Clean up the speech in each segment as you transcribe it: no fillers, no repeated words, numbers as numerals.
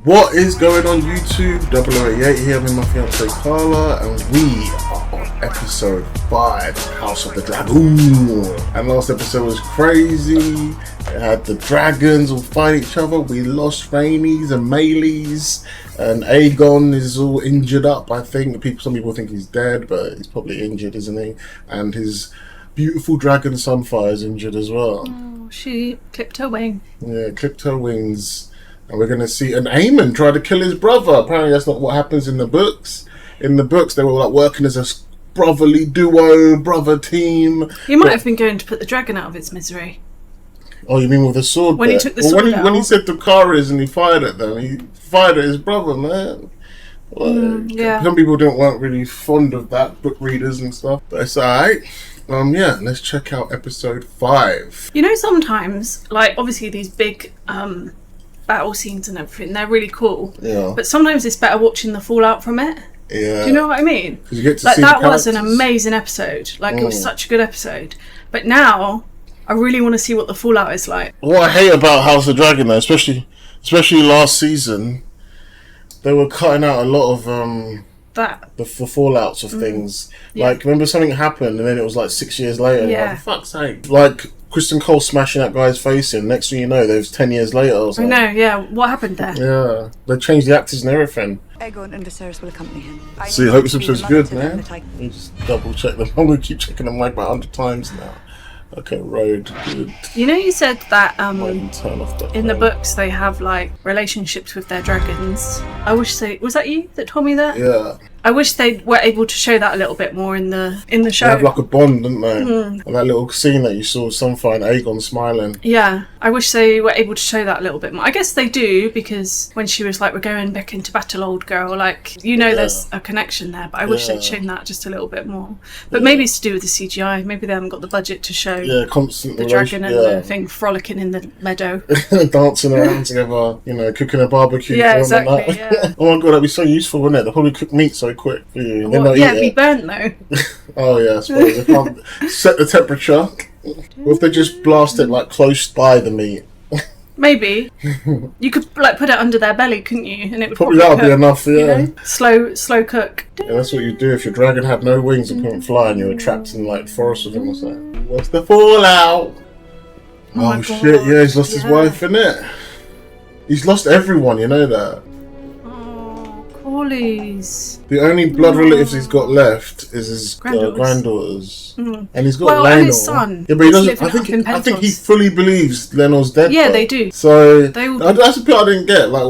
What is going on YouTube? 088 here with my fiance Carla, and we are on episode 5, House of the Dragon. And last episode was crazy. It had the dragons all fight each other. We lost Rainies and Melees, and Aegon is all injured up. I think some people think he's dead, but he's probably injured, isn't he? And his beautiful dragon Sunfire is injured as well. Oh, she clipped her wing. Yeah, clipped her wings. And we're going to see an Aemon try to kill his brother. Apparently that's not what happens in the books. In the books, they were like working as a brotherly duo, brother team. He might have been going to put the dragon out of its misery. Oh, you mean with the sword? When he took the sword out. When he said to Karis and he fired at them, he fired at his brother, man. Yeah. Some people weren't really fond of that, book readers and stuff. But it's alright. Yeah, let's check out episode 5. You know, sometimes, like, obviously these big battle scenes and everything, they're really cool. Yeah. But sometimes it's better watching the fallout from it. Yeah. Do you know what I mean? Because you get to like, see that the was an characters. amazing episode. Like, it was such a good episode. But now, I really want to see what the fallout is like. What I hate about House of Dragon, though, especially last season, they were cutting out a lot of the fallouts of things. Yeah. Like, remember something happened and then it was like 6 years later. And Yeah. like, for fuck's sake. Like Kristen Cole smashing that guy's face in. Next thing you know, there was 10 years later or I something. know, yeah. What happened there? Yeah, they changed the actors and everything. Aegon and Viserys will accompany him. See, I hope this episode's good, man. You just double check them. I'm gonna keep checking the mic about 100 times now. Okay, road, good. You know, you said that Might even turn off the in the phone. books they have like relationships with their dragons. I wish was that you that told me that? Yeah. I wish they were able to show that a little bit more in the show. They had like a bond, didn't they? And that little scene that you saw, Sunfire and Aegon smiling. Yeah, I wish they were able to show that a little bit more. I guess they do, because when she was like, "We're going back into battle, old girl," like, there's a connection there. But I wish they'd shown that just a little bit more. But maybe it's to do with the CGI. Maybe they haven't got the budget to show Constant the dragon and the thing frolicking in the meadow. dancing around together, cooking a barbecue. Yeah, for them and exactly. that. Yeah. Oh my god, that'd be so useful, wouldn't it? They'll probably cook meat so quick for you. Then they'll Yeah, eat be it. burnt though. Oh yeah, I suppose they can't set the temperature. Or if they just blast it like close by the meat. Maybe you could like put it under their belly, couldn't you? And it would Probably that would be cook, enough, yeah. you know? Slow cook. Yeah, that's what you do if your dragon had no wings and couldn't fly and you were trapped in like the forest with him or something. What's the fallout? Oh my shit, God, yeah, he's lost his wife, innit? He's lost everyone, you know that. Oh, Corley's. The only blood relatives he's got left is his granddaughters. And he's got Lenor. And his son. Yeah, but he He's doesn't. living I up in think he Pentos. fully believes Lenor's dead. Yeah, though. they do. So They all do. that's the bit I didn't get. Like,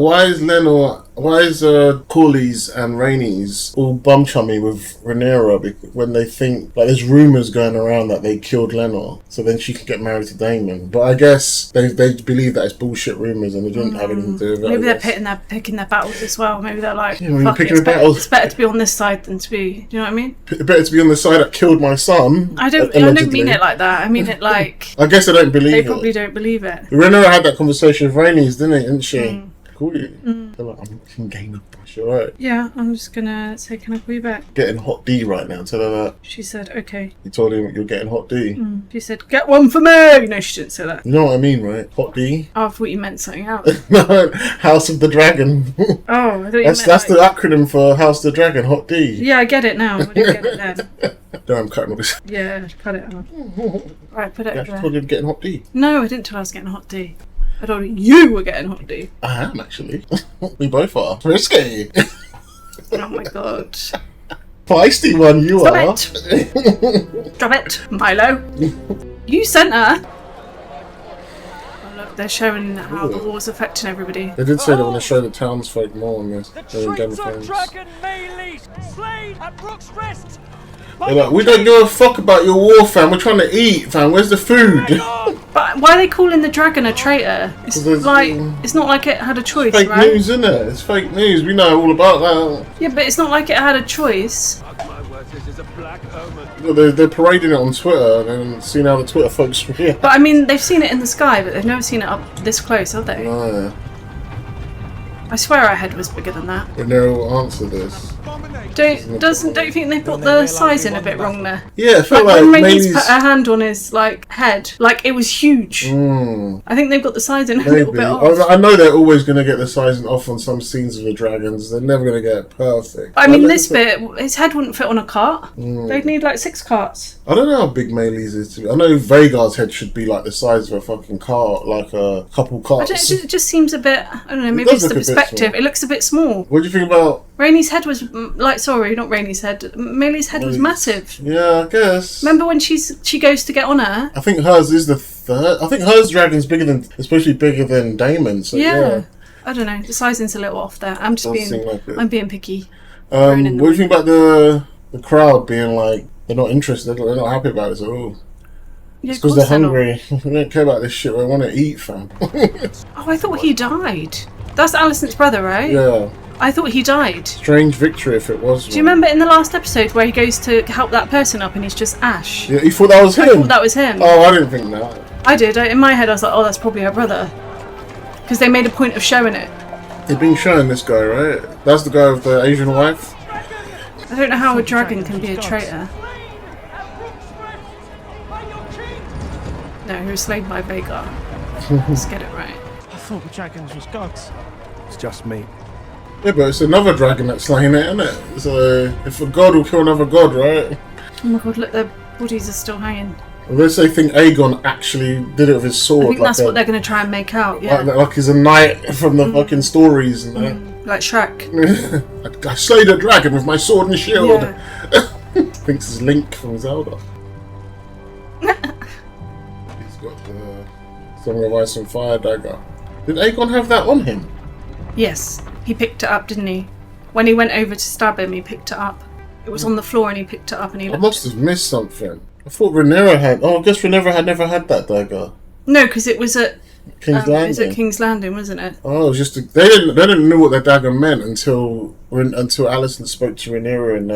why is Corley's and Rainey's all bum chummy with Rhaenyra when they think like there's rumors going around that they killed Lenor, so then she could get married to Daemon. But I guess they believe that it's bullshit rumors and they didn't have anything to do with it. Maybe I they're guess. picking their battles as well. Maybe they're like, when you're fuck it, picking a battle- it's better to be on this side than to be. Do you know what I mean? Better to be on the side that killed my son. I don't allegedly. mean it like that. I mean it like I guess I don't believe they it. probably don't believe it. Rhaenyra had that conversation with Rhaenys, didn't she? Call you. They're like, I'm looking game up. You're right. Yeah, I'm just gonna say, can I call you back? Getting hot D right now. Tell her that. She said, okay. You told him you're getting hot D. She said, get one for me. No, she didn't say that. You know what I mean, right? Hot D. Oh, I thought you meant something else. No, House of the Dragon. Oh, I thought you that's meant the acronym for House of the Dragon. Hot D. Yeah, I get it now. I didn't get it then. No, I'm cutting all this. Yeah, cut it out. Right, put it I over told there. you getting hot D. No, I didn't tell I was getting hot D. I told you were getting hot D. I am actually. We both are. Risky. Oh my god. Feisty one you Stop are. it. Drop it, Milo. You sent her. Oh, look, they're showing how the war's affecting everybody. They did say they want to show the townsfolk more on this. The than in Game of traitor Thrones. dragon Melees slain at Brook's Rest. They're like, we don't give a fuck about your war, fam. We're trying to eat, fam. Where's the food? But why are they calling the dragon a traitor? It's There's, like it's not like it had a choice, Fake right? news, isn't it? It's fake news. We know all about that. Yeah, but it's not like it had a choice. My word, this is a black omen. Well, they're parading it on Twitter and seeing how the Twitter folks react. But I mean, they've seen it in the sky, but they've never seen it up this close, have they? No. I swear our head was bigger than that. Rhaenyra will answer this. Don't you think they put the size in a bit wrong there? Yeah, I feel Like when like Rhaenys Maileys... put her hand on his like head, like it was huge. I think they've got the size in a little bit off. I know they're always going to get the sizing off on some scenes of the dragons. They're never going to get it perfect. I mean, this bit, his head wouldn't fit on a cart. They'd need like 6 carts. I don't know how big Maileys is. I know Vhagar's head should be like the size of a fucking cart, like a couple carts. It just seems a bit, I don't know, maybe it's the perspective. It looks a bit small. What do you think about... Rhaenys' head was, sorry, not Rhaenys' head. Maileys' head was massive. Yeah, I guess. Remember when she goes to get on her? I think hers is the third. I think hers dragon's bigger than, especially bigger than Daemon. So yeah. I don't know. The sizing's a little off there. I'm being picky. What do you think about the crowd being like, they're not interested, they're not happy about it at all? Yeah, it's because they're hungry. They don't care about this shit. They want to eat, fam. Oh, I thought he died. That's Alicent's brother, right? Yeah. I thought he died. Strange victory if it was. Do you remember in the last episode where he goes to help that person up and he's just Ash? Yeah, you thought that was him? I thought that was him. Oh, I didn't think that. I did. In my head, I was like, oh, that's probably her brother. Because they made a point of showing it. They've been showing this guy, right? That's the guy with the Asian wife? I don't know how a dragon can be a traitor. No, he was slain by Vhagar. Let's get it right. I thought the dragons was gods. It's just me. Yeah, but it's another dragon that's slaying it, isn't it? So, if a god will kill another god, right? Oh my god, look, their bodies are still hanging. Unless they think Aegon actually did it with his sword. I think that's what they're going to try and make out, yeah. Like he's a knight from the fucking stories and that. Like Shrek. I slayed a dragon with my sword and shield. Yeah. Thinks it's Link from Zelda. He's got the Song of Ice and Fire dagger. Did Aegon have that on him? Yes, he picked it up, didn't he? When he went over to stab him, he picked it up. It was on the floor and he picked it up and he I looked. must have missed something. I thought Rhaenyra had... Oh, I guess Rhaenyra had never had that dagger. No, because it was at King's Landing. It was at King's Landing, wasn't it? Oh, it was just... They didn't know what that dagger meant until Alicent spoke to Rhaenyra in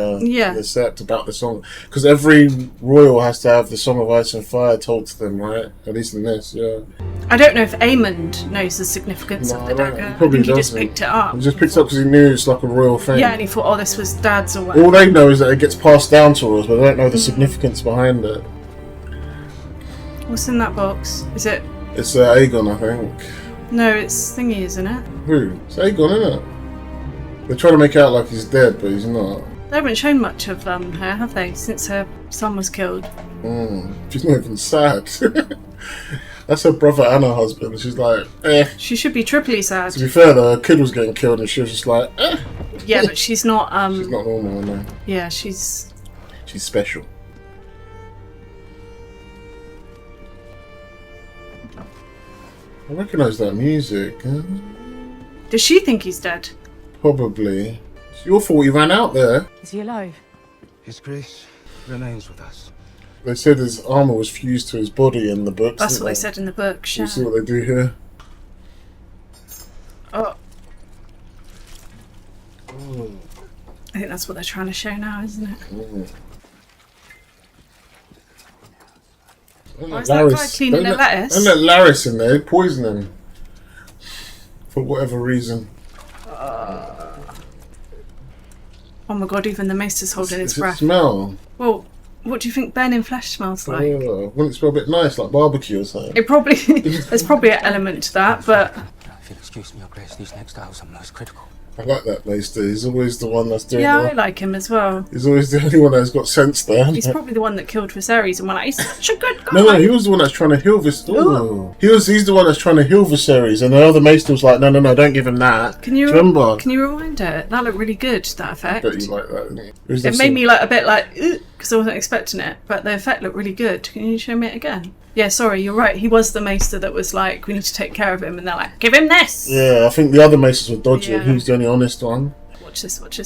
the set about the song. Because every royal has to have the Song of Ice and Fire told to them, right? At least in this, yeah. I don't know if Aemond knows the significance of the dagger. He probably I think he doesn't. just picked it up. He just picked it up because he knew it's like a royal thing. Yeah, and he thought, oh, this was Dad's or whatever. All they know is that it gets passed down to us, but they don't know the significance behind it. What's in that box? Is it... It's Aegon, I think. No, it's thingy, isn't it? Who? It's Aegon, isn't it? They're trying to make it out like he's dead, but he's not. They haven't shown much of her, have they, since her son was killed? She's not even sad. That's her brother and her husband. She's like, eh. She should be triply sad. To be fair though, her kid was getting killed and she was just like, eh. Yeah, but she's not... She's not normal, no. Yeah, she's special. I recognise that music. Huh? Does she think he's dead? Probably. It's your fault he ran out there. Is he alive? His grace remains with us. They said his armour was fused to his body in the books. That's what they said in the book, You see what they do here? Oh. I think that's what they're trying to show now, isn't it? Why is that guy cleaning their lettuce? Don't let Laris in there, poison him. For whatever reason. Oh my god, even the maester's holding his breath. Smell? Well, what do you think burning flesh smells like? Wouldn't it smell a bit nice, like barbecue or something? It probably... there's probably an element to that, but... If you'll excuse me, Your Grace, these next hours are most critical. I like that Maester. He's always the one that's doing I like him as well. He's always the only one that's got sense there. He's probably the one that killed Viserys and we're like, he's such a good guy. No, he was the one that's trying to heal Viserys. He's the one that's trying to heal Viserys, and the other Maester was like, no, don't give him that. Can you remember? Can you rewind it? That looked really good, that effect. I bet you like that, didn't you? It made me like a bit like, because I wasn't expecting it, but the effect looked really good. Can you show me it again? Yeah, sorry, you're right. He was the Maester that was like, we need to take care of him, and they're like, give him this! Yeah, I think the other Maesters were dodgy, and he was the only honest one. Watch this. That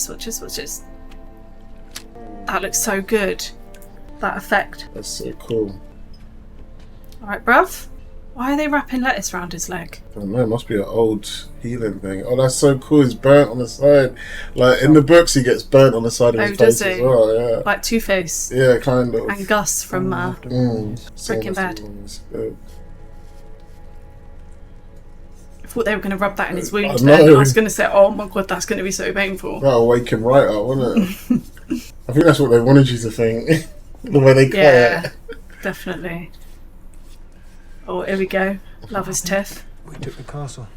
looks so good. That effect. That's so cool. Alright, bruv. Why are they wrapping lettuce around his leg? I don't know, it must be an old healing thing. Oh, that's so cool. He's burnt on the side. Like, in the books, he gets burnt on the side of his face as well, yeah. Like Two-Face. Yeah, kind of. And Gus from Breaking Bad. thought they were going to rub that in his wound. I Then know. I was going to say, oh my god, that's going to be so painful. That'll wake him right up, wouldn't it? I think that's what they wanted you to think. The way they cut Yeah, it. definitely. Oh, here we go. Lover's Tiff. We took the castle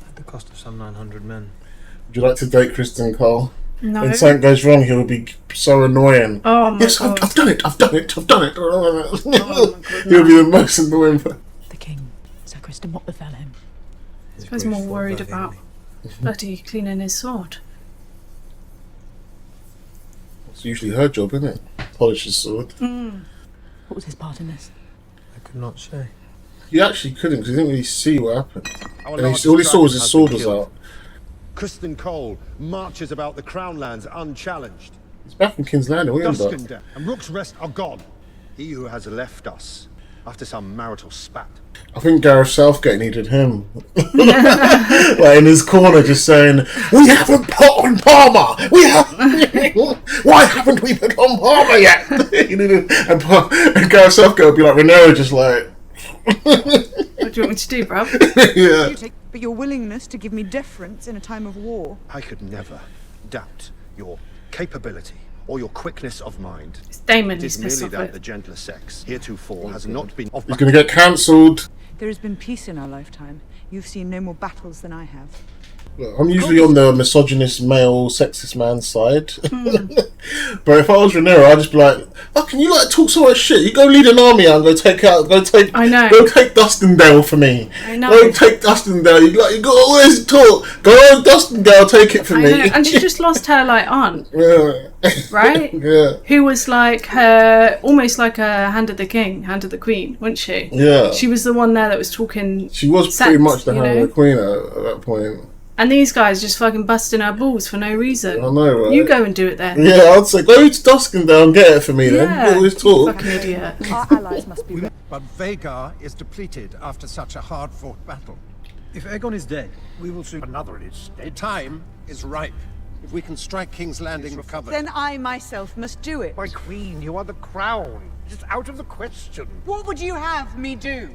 at the cost of some 900 men. Would you like to date Kristen Cole? No. When something goes wrong, he'll be so annoying. Oh my Yes, god. I've done it. I've done it. I've done it. Oh my god, He'll be the most annoying. The king. Sir Kristen, what befell him? I suppose more worried about bloody cleaning his sword. It's usually her job, isn't it? Polish his sword. What was his part in this? I could not say. He actually couldn't because he didn't really see what happened. Our And largest all he saw was his dragon sword has was been killed. out. Kristen Cole marches about the Crown Lands unchallenged. He's back in King's Landing, remember? Duskendale and Rook's Rest are gone. He who has left us after some marital spat. I think Gareth Southgate needed him. Like in his corner just saying, we haven't put on Palmer! We haven't! Why haven't we put on Palmer yet? He needed, and Gareth Southgate would be like Ranieri, just like... What do you want me to do, bruv? Yeah. But your willingness to give me deference in a time of war. I could never doubt your capability or your quickness of mind. It's Damon It he's is pissed merely off that the with. gentler sex heretofore has not been of He's going to get cancelled. There has been peace in our lifetime. You've seen no more battles than I have. I'm usually on the misogynist, male, sexist man's side. But if I was Ranieri, I'd just be like, "Oh, can you like talk so much shit? You go lead an army out and go take I know. go take Duskendale for me. I know. Go take Duskendale. You got always talk. Go on Duskendale, take it for I me." know. And she just lost her like aunt, Yeah. right? Yeah. Who was like her, almost like a hand of the king, hand of the queen, wasn't she? Yeah. She was the one there that was talking. She was sense, pretty much the you hand know? of the queen at that point. And these guys just fucking busting her balls for no reason. I know, right? You go and do it then. Yeah, I'd say go to Duskendale and get it for me. Then Yeah. you always talk. Fucking idiot. Our allies must be ready. But Vagar is depleted after such a hard-fought battle. If Aegon is dead, we will soon... Another in its stead. Time is ripe. If we can strike King's Landing recovered. Then I myself must do it. My queen, you are the crown. It's out of the question. What would you have me do?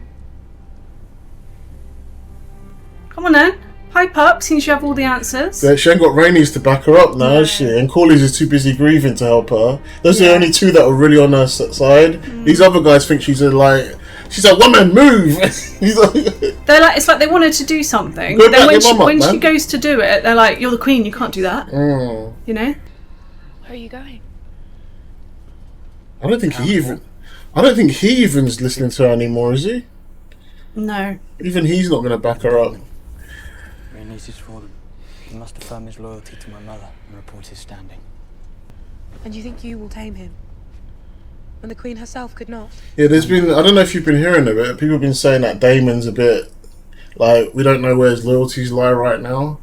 Come on then. Pipe up, since you have all the answers. Yeah, she ain't got Rainey's to back her up now, has she? And Corley's is too busy grieving to help her. Those are the only two that are really on her side. These other guys think she's a woman, move! He's like, They're like, it's like they want her to do something. Go But then back when, your she, mum up, when she man. goes to do it, they're like, you're the queen, you can't do that. You know? Where are you going? I don't think he even's listening to her anymore, is he? No. Even he's not going to back her up. Rhaenys is fallen. He must affirm his loyalty to my mother and report his standing. And you think you will tame him? When the Queen herself could not? Yeah, there's been, I don't know if you've been hearing of it, people have been saying that Damon's a bit, like, we don't know where his loyalties lie right now.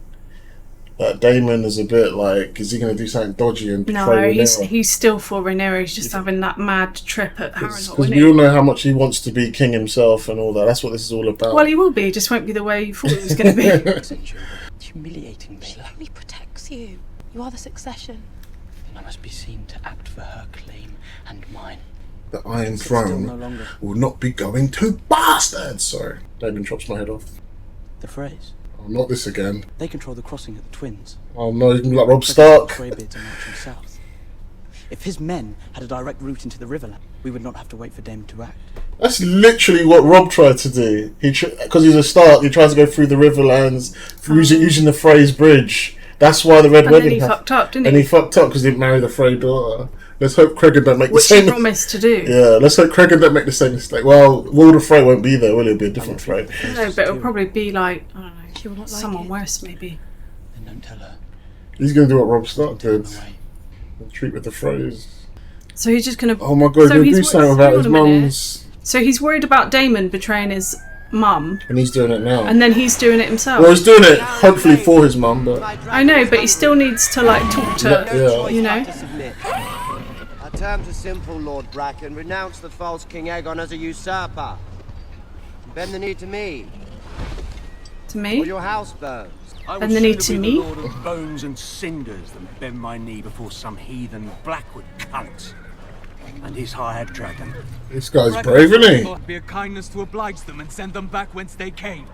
That Damon is a bit like, is he going to do something dodgy and betray No, Rhaenyra? he's still for Rhaenyra. He's just having that mad trip at Harrenhal, Because isn't we all he? know how much he wants to be king himself and all that. That's what this is all about. Well, he will be. Just won't be the way you thought it was going to be. Listen, children. Humiliating She Baela. only protects you. You are the succession. And I must be seen to act for her claim and mine. The Iron Sit still no Throne longer. will not be going to bastards. Sorry, Damon chops my head off. The phrase. Oh, not this again. They control the crossing at the Twins. Oh no, you can be like Rob The Stark. Greybeards are marching south. If his men had a direct route into the Riverland, we would not have to wait for Daemon to act. That's literally what Rob tried to do. Because he's a Stark, he tries to go through the Riverlands using the Frey's bridge. That's why the Red And then Wedding he fucked up, didn't And he? he fucked up because he didn't marry the Frey daughter. Let's hope Cregan don't make Which the he same promised to do. Yeah, let's hope Cregan don't make the same mistake. Well, Walder Frey won't be there, will he? It'll be a different Frey. No, but it'll probably be like, I don't know, She will not like someone it. worse maybe. Then don't tell her. He's going to do what Rob Stark did. Run away. Treat with the Freys. So he's just going to... Oh my god, So he'll he's do something hold about on his a minute. mum's. So he's worried about Daemon betraying his mum, And he's doing it now. and then he's doing it himself. Well, he's doing it hopefully for his mum, but I know, but he still needs to like talk to, yeah. you know. Our terms are simple, Lord Bracken. Renounce the false King Aegon as a usurper. Bend the knee to me, To or me. your house burns. And the need to me. Lord of bones and cinders than bend my knee before some heathen Blackwood cunt and his hired dragon. This guy's brave, isn't he? Be a kindness to oblige them and send them back whence they came.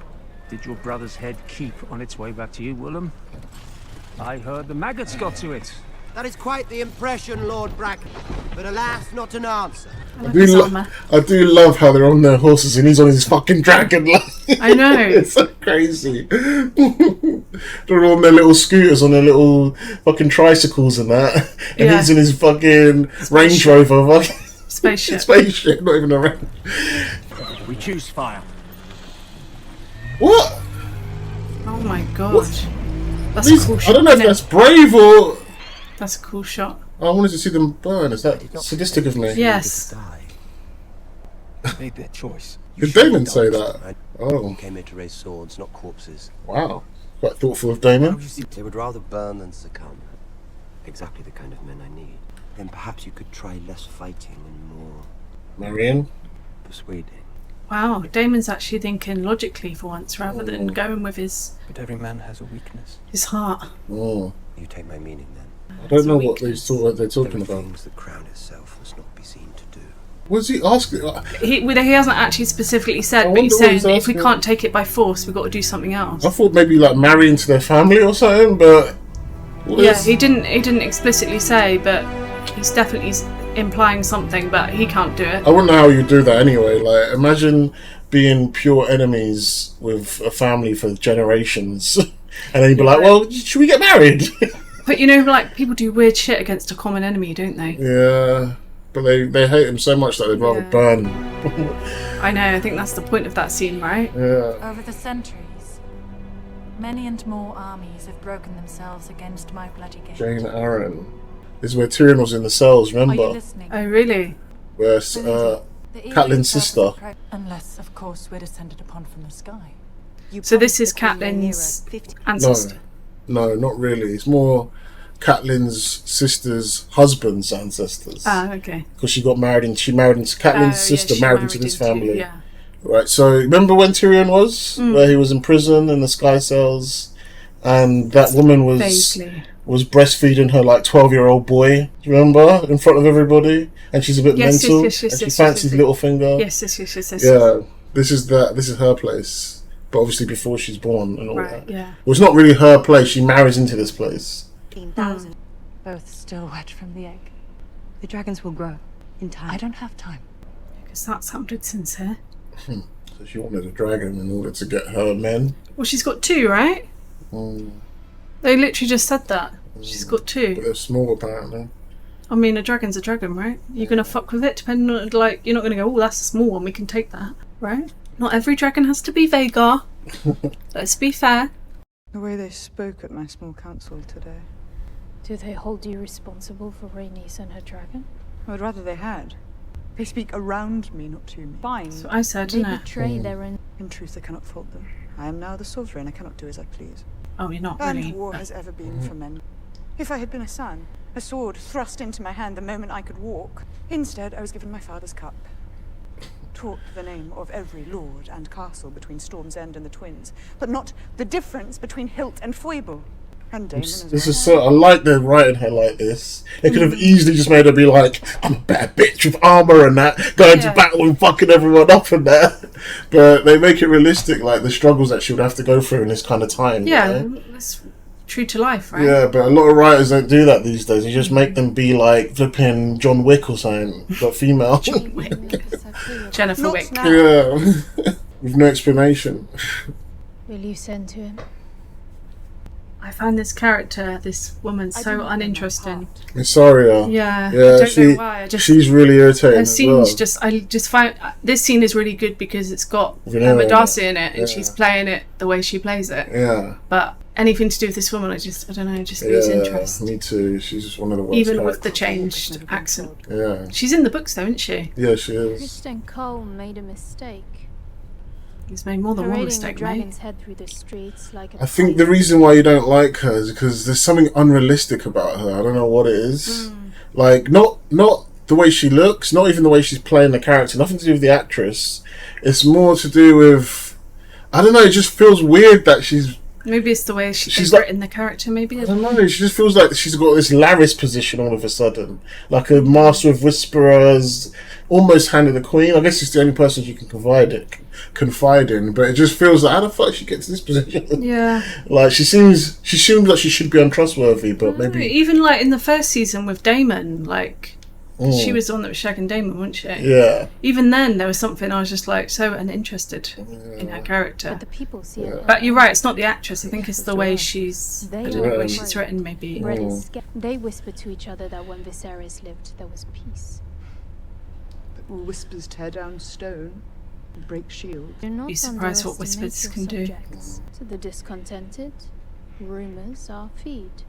Did your brother's head keep on its way back to you, Willem? I heard the maggots got to it. That is quite the impression, Lord Bracken, but alas, not an answer. I do love how they're on their horses and he's on his fucking dragon. I know. It's so crazy. They're on their little scooters, on their little fucking tricycles and that. And he's in his fucking Range Rover. Spaceship, not even a range. We choose fire. What? Oh my god. That's a cool shot. I don't know if that's brave or... That's a cool shot. I wanted to see them burn. Is that sadistic of me? Yes. Made their choice. Did Damon say that? Oh. You came here to raise swords, not corpses. Wow. Quite thoughtful of Damon. They would rather burn than succumb. Exactly the kind of men I need. Then perhaps you could try less fighting and more... Marion? persuading. Wow, Damon's actually thinking logically for once rather than going with his... But every man has a weakness. His heart. Oh. You take my meaning then. I don't know what they're talking about. Things the crown itself must not be seen to do. Was he asking? He hasn't actually specifically said, but he's saying if we can't take it by force, we've got to do something else. I thought maybe like marry into their family or something, but he didn't explicitly say, but he's definitely implying something, but he can't do it. I wouldn't know how you do that anyway. Like, imagine being pure enemies with a family for generations, and then you'd be like, "Well, should we get married?" But you know, like, people do weird shit against a common enemy, don't they? Yeah, but they hate him so much that they'd rather burn. I know. I think that's the point of that scene, right? Yeah. Over the centuries, many and more armies have broken themselves against my bloody gates. Jane Arryn. This is where Tyrion was in the cells, remember? Are you listening? Oh, really? Where Catelyn's sister. Unless, of course, we're descended upon from the sky. So this is Catelyn's ancestor? No, not really. It's more Catelyn's sister's husband's ancestors. Ah, okay. Because she married into Catelyn's sister married into this family. Yeah. Right, so remember when Tyrion was? Where he was in prison in the Sky Cells, and that woman was breastfeeding her like 12-year-old boy, do you remember? In front of everybody, and she's a bit mental, and she fancies Littlefinger. Yes. Yeah, this is her place, but obviously before she's born and all that. Yeah. Well, it's not really her place. She marries into this place. 15,000. Both still wet from the egg. The dragons will grow in time. I don't have time. Because that sounded sincere. So she wanted a dragon in order to get her men. Well, she's got two, right? They literally just said that. She's got two. But they're small, apparently. I mean, a dragon's a dragon, right? You're going to fuck with it, depending on, like, you're not going to go, oh, that's a small one, we can take that, right? Not every dragon has to be Vhagar. Let's be fair. The way they spoke at my small council today. Do they hold you responsible for Rhaenys and her dragon? I would rather they had. They speak around me, not to me. Fine. That's what I said, They didn't it? betray their own... In truth, I cannot fault them. I am now the sovereign. I cannot do as I please. Oh, you're not And really. war has ever been for men. If I had been a son, a sword thrust into my hand the moment I could walk. Instead, I was given my father's cup. Taught the name of every lord and castle between Storm's End and the Twins, but not the difference between hilt and foible. And Damon as This well. is so. I like they're writing her like this. They could have easily just made her be like, "I'm a bad bitch with armor and that, going to battle and fucking everyone up and that." But they make it realistic, like the struggles that she would have to go through in this kind of time. Yeah, you know? that's true to life, right? Yeah, but a lot of writers don't do that these days. You just make them be like flipping John Wick or something, but female. Jennifer Not Wick. now. Yeah, with no explanation. Will you send to him? I find this character, this woman, so uninteresting. Missaria. Yeah, I Yeah, don't know why. she's really irritating. Her as scenes well. I just find this scene is really good because it's got Vanilla Emma in Darcy in it, and Yeah. she's playing it the way she plays it. Yeah. But anything to do with this woman, I don't know, just lose interest. Me too. She's just one of the worst. Even with the characters. changed accent. Yeah. She's in the books though, isn't she? Yeah, she is. Kristen Cole made a mistake. He's made more than one Parading mistake, a mate. dragon's head through the streets like a I think the reason why you don't like her is because there's something unrealistic about her. I don't know what it is. Like, not the way she looks, not even the way she's playing the character, nothing to do with the actress. It's more to do with, I don't know, it just feels weird that she's Maybe it's the way she's like, written the character. Maybe I don't know. She just feels like she's got this Laris position all of a sudden, like a master of whisperers, almost hand of the queen. I guess she's the only person she can confide in. But it just feels like how the fuck did she get to this position? Yeah. Like she seems like she should be untrustworthy, but maybe even like in the first season with Damon, like. She was the one that was shagging Damon, wasn't she? Yeah. Even then, there was something I was just like so uninterested in her character. But the people see it. But you're right, it's not the actress. I think it's the way she's. I don't know, the way she's written, maybe. They whispered to each other that when Viserys lived, there was peace. But will whispers tear down stone and break shields? Be surprised what whispers can do. To the discontented, rumors are feed.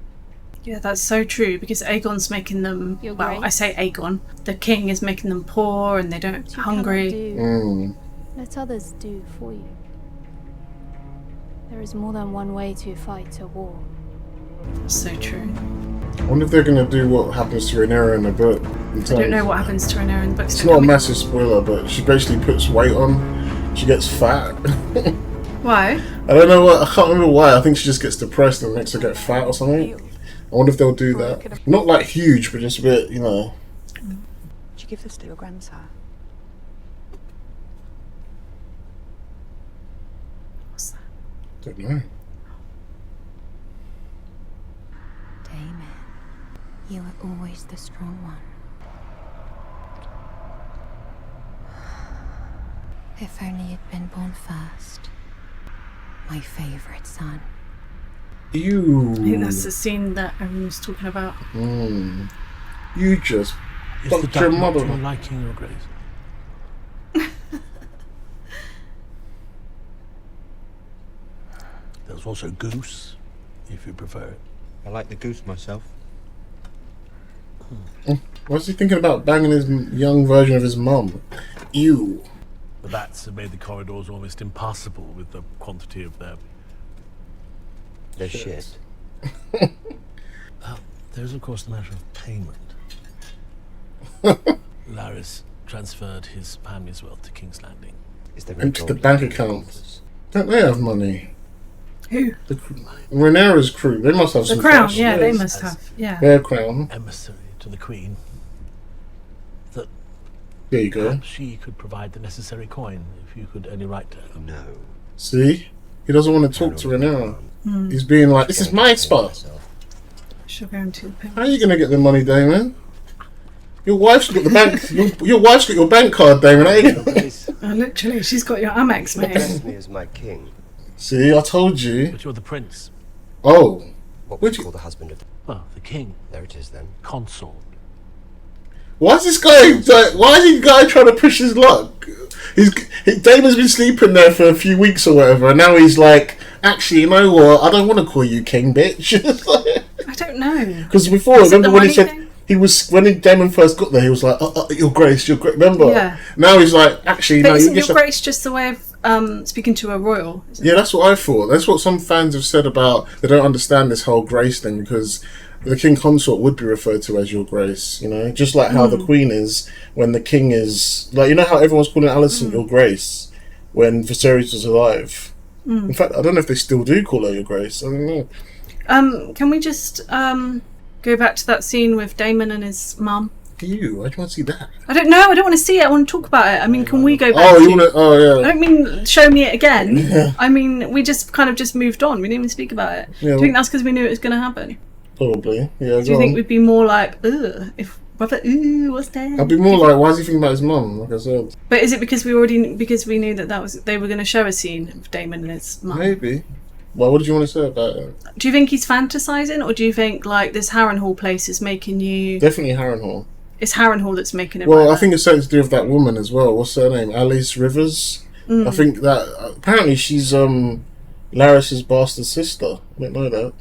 Yeah, that's so true, because Aegon's making them, I say Aegon, the king is making them poor and they don't hungry. Let others do for you. There is more than one way to fight a war. So true. I wonder if they're going to do what happens to Rhaenyra in the book. I don't know what happens to Rhaenyra in the book. It's not a massive spoiler, but she basically puts weight on. She gets fat. Why? I don't know I can't remember why. I think she just gets depressed and makes her get fat or something. I wonder if they'll do that. Not like huge, but just a bit, you know. Did you give this to your grandsire? What's that? Don't know. Damon, you were always the strong one. If only you'd been born first. My favourite son. Ew. I think that's the scene that everyone was talking about. You just fucked your mother. Is the liking, Your Grace? There's also goose, if you prefer it. I like the goose myself. What's he thinking about banging his young version of his mum? Ew. The bats have made the corridors almost impassable with the quantity of their shit. There's of course the matter of payment. Larys transferred his family's wealth to King's Landing. Into the bank account. Don't they have money? Who? Rhaenyra's crew. They must have some crown, cash. yeah, they must have. Yeah. Their crown. Emissary to the Queen. That there you go. Perhaps she could provide the necessary coin if you could only write to her. No. See? He doesn't want to talk to Rhaenyra. He's being like, this is my spot. She'll go into the How are you going to get the money, Damon? Your wife's got the bank. your wife's got your bank card, Damon. Literally, she's got your Amex, mate. Address me as my king. See, I told you. But you're the prince. Oh. What would you call the husband of? Well, the king. There it is then. Consort. Why is this guy? Why is the guy trying to push his luck? Damon's been sleeping there for a few weeks or whatever, and now he's like, actually, you know what? I don't want to call you king, bitch. I don't know. Because before, remember when he said when Damon first got there, he was like, Your Grace, Your Grace. Remember? Yeah. Now he's like, actually, but no. Isn't Your Grace just the way of speaking to a royal? Yeah, that's what I thought. That's what some fans have said about. They don't understand this whole Grace thing because the king consort would be referred to as Your Grace, you know, just like how the Queen is when the king is like, you know how everyone's calling Alicent Your Grace when Viserys was alive. In fact, I don't know if they still do call her Your Grace. I don't know. Can we just go back to that scene with Damon and his mum? Ew, why do you want to see that? I don't know. I don't want to see it. I want to talk about it. I mean, can we go back? Oh, you want to? Oh, yeah. I don't mean show me it again. Yeah. I mean, we just kind of just moved on. We didn't even speak about it. Yeah, Do you think that's because we knew it was going to happen? Probably. Yeah. Do you think we'd be more like, ugh, if brother, ooh, what's that? I'd be more like, why is he thinking about his mum? Like I said. But is it because we knew that was they were going to show a scene of Damon and his mum? Maybe. Well, what did you want to say about it? Do you think he's fantasizing, or do you think like this Harrenhal place is making you? Definitely Harrenhal. It's Harrenhal that's making it. Well, I think it's something to do with that woman as well. What's her name? Alice Rivers. I think that apparently she's Larys's bastard sister. I didn't know that.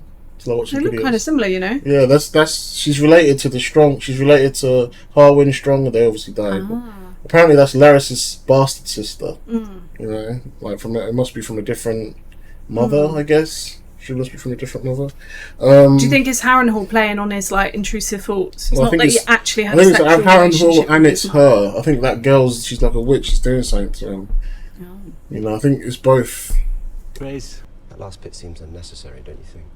They look kind of similar, you know. Yeah, that's she's related to the Strong. She's related to Harwin Strong, and they obviously died. Apparently, that's Larys's bastard sister. You know, like it must be from a different mother, I guess. She must be from a different mother. Do you think it's Harrenhal playing on his like intrusive thoughts? It's not that he actually had a sexual relationship and with it's his her. I think that girl's she's like a witch. She's doing something to him. You know, I think it's both. Grace, That last bit seems unnecessary, don't you think?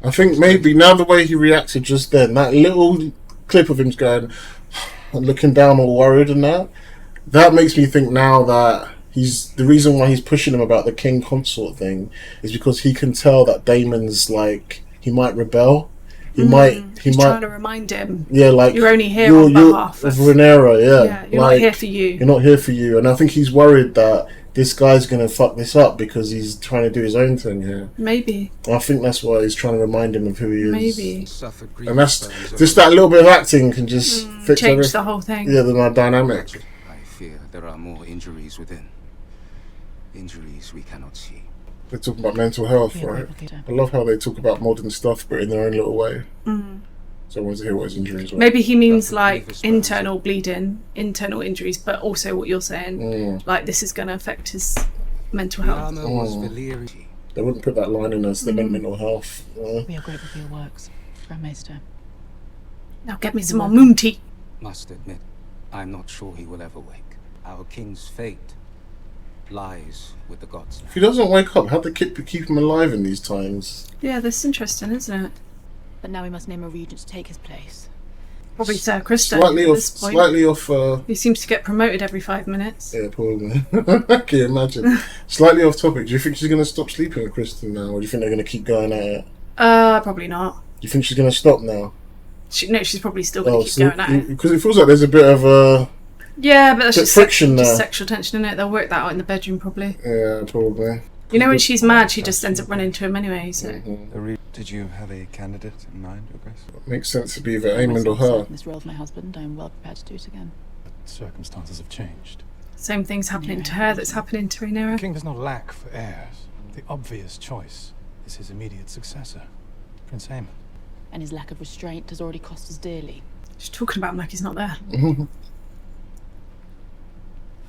I think maybe now the way he reacted just then, that little clip of him going and looking down all worried and that makes me think now that the reason why he's pushing him about the king consort thing is because he can tell that Daemon's like, he might rebel. He's trying to remind him. Yeah, like you're only here on behalf of Rhaenyra. Yeah, you're not here for you. You're not here for you, and I think he's worried that this guy's gonna fuck this up because he's trying to do his own thing here. Maybe. I think that's why he's trying to remind him of who he is. Maybe. And that's just that little bit of acting can just fix change the whole thing. Yeah, the dynamic. I fear there are more injuries within. Injuries we cannot see. They talk about mental health, right? I love how they talk about modern stuff, but in their own little way. So I wanted to hear what his injuries were. Maybe he means like internal bleeding, internal injuries, but also what you're saying, like this is going to affect his mental health. They wouldn't put that line in as they meant mental health. We are grateful for your works, Grand Maester. Now get me some more moon tea. Must admit, I'm not sure he will ever wake. Our king's fate lies with the gods. If he doesn't wake up, how'd they keep him alive in these times? Yeah, that's interesting, isn't it? But now we must name a regent to take his place. Probably Sir Kristen. Slightly off. He seems to get promoted every 5 minutes. Yeah, probably. Can you imagine? Slightly off topic. Do you think she's going to stop sleeping with Kristen now, or do you think they're going to keep going at it? Probably not. Do you think she's going to stop now? No, she's probably still going to keep going at it. Because it feels like there's a bit of a. Yeah, but that's just friction there. Just sexual tension, isn't it? They'll work that out in the bedroom, probably. Yeah, probably. You know, when she's mad, she just ends up running to him anyway. So. Did you have a candidate in mind, Your Grace? It makes sense to be either Aemond or her. This role of my husband, I am well prepared to do it again. But circumstances have changed. Same thing's happening to her that's happening to Rhaenyra. The king does not lack for heirs. The obvious choice is his immediate successor, Prince Aemond. And his lack of restraint has already cost us dearly. She's talking about him like he's not there.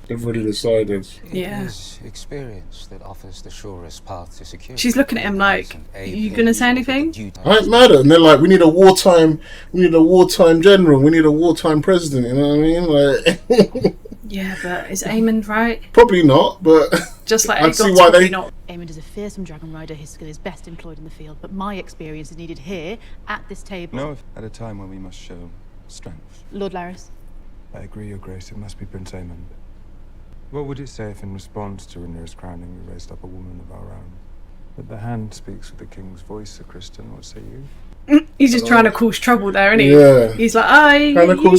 They've already decided. Yeah. It is experience that offers the surest path to security. She's looking at him like, are you going to say anything? I ain't mad at them. They're like, we need a wartime general, we need a wartime president, you know what I mean? Like, yeah, but is Aemond right? Probably not, but just like I'd see why they not. Aemond is a fearsome dragon rider. His skill is best employed in the field, but my experience is needed here, at this table. No, at a time when we must show strength. Lord Laris. I agree, Your Grace. It must be Prince Aemond. What would it say if in response to Rhaenyra's crowning we raised up a woman of our own? That the hand speaks with the king's voice, Sir Kristen, what say you? He's just trying to cause trouble there, isn't he? Yeah. He's like, you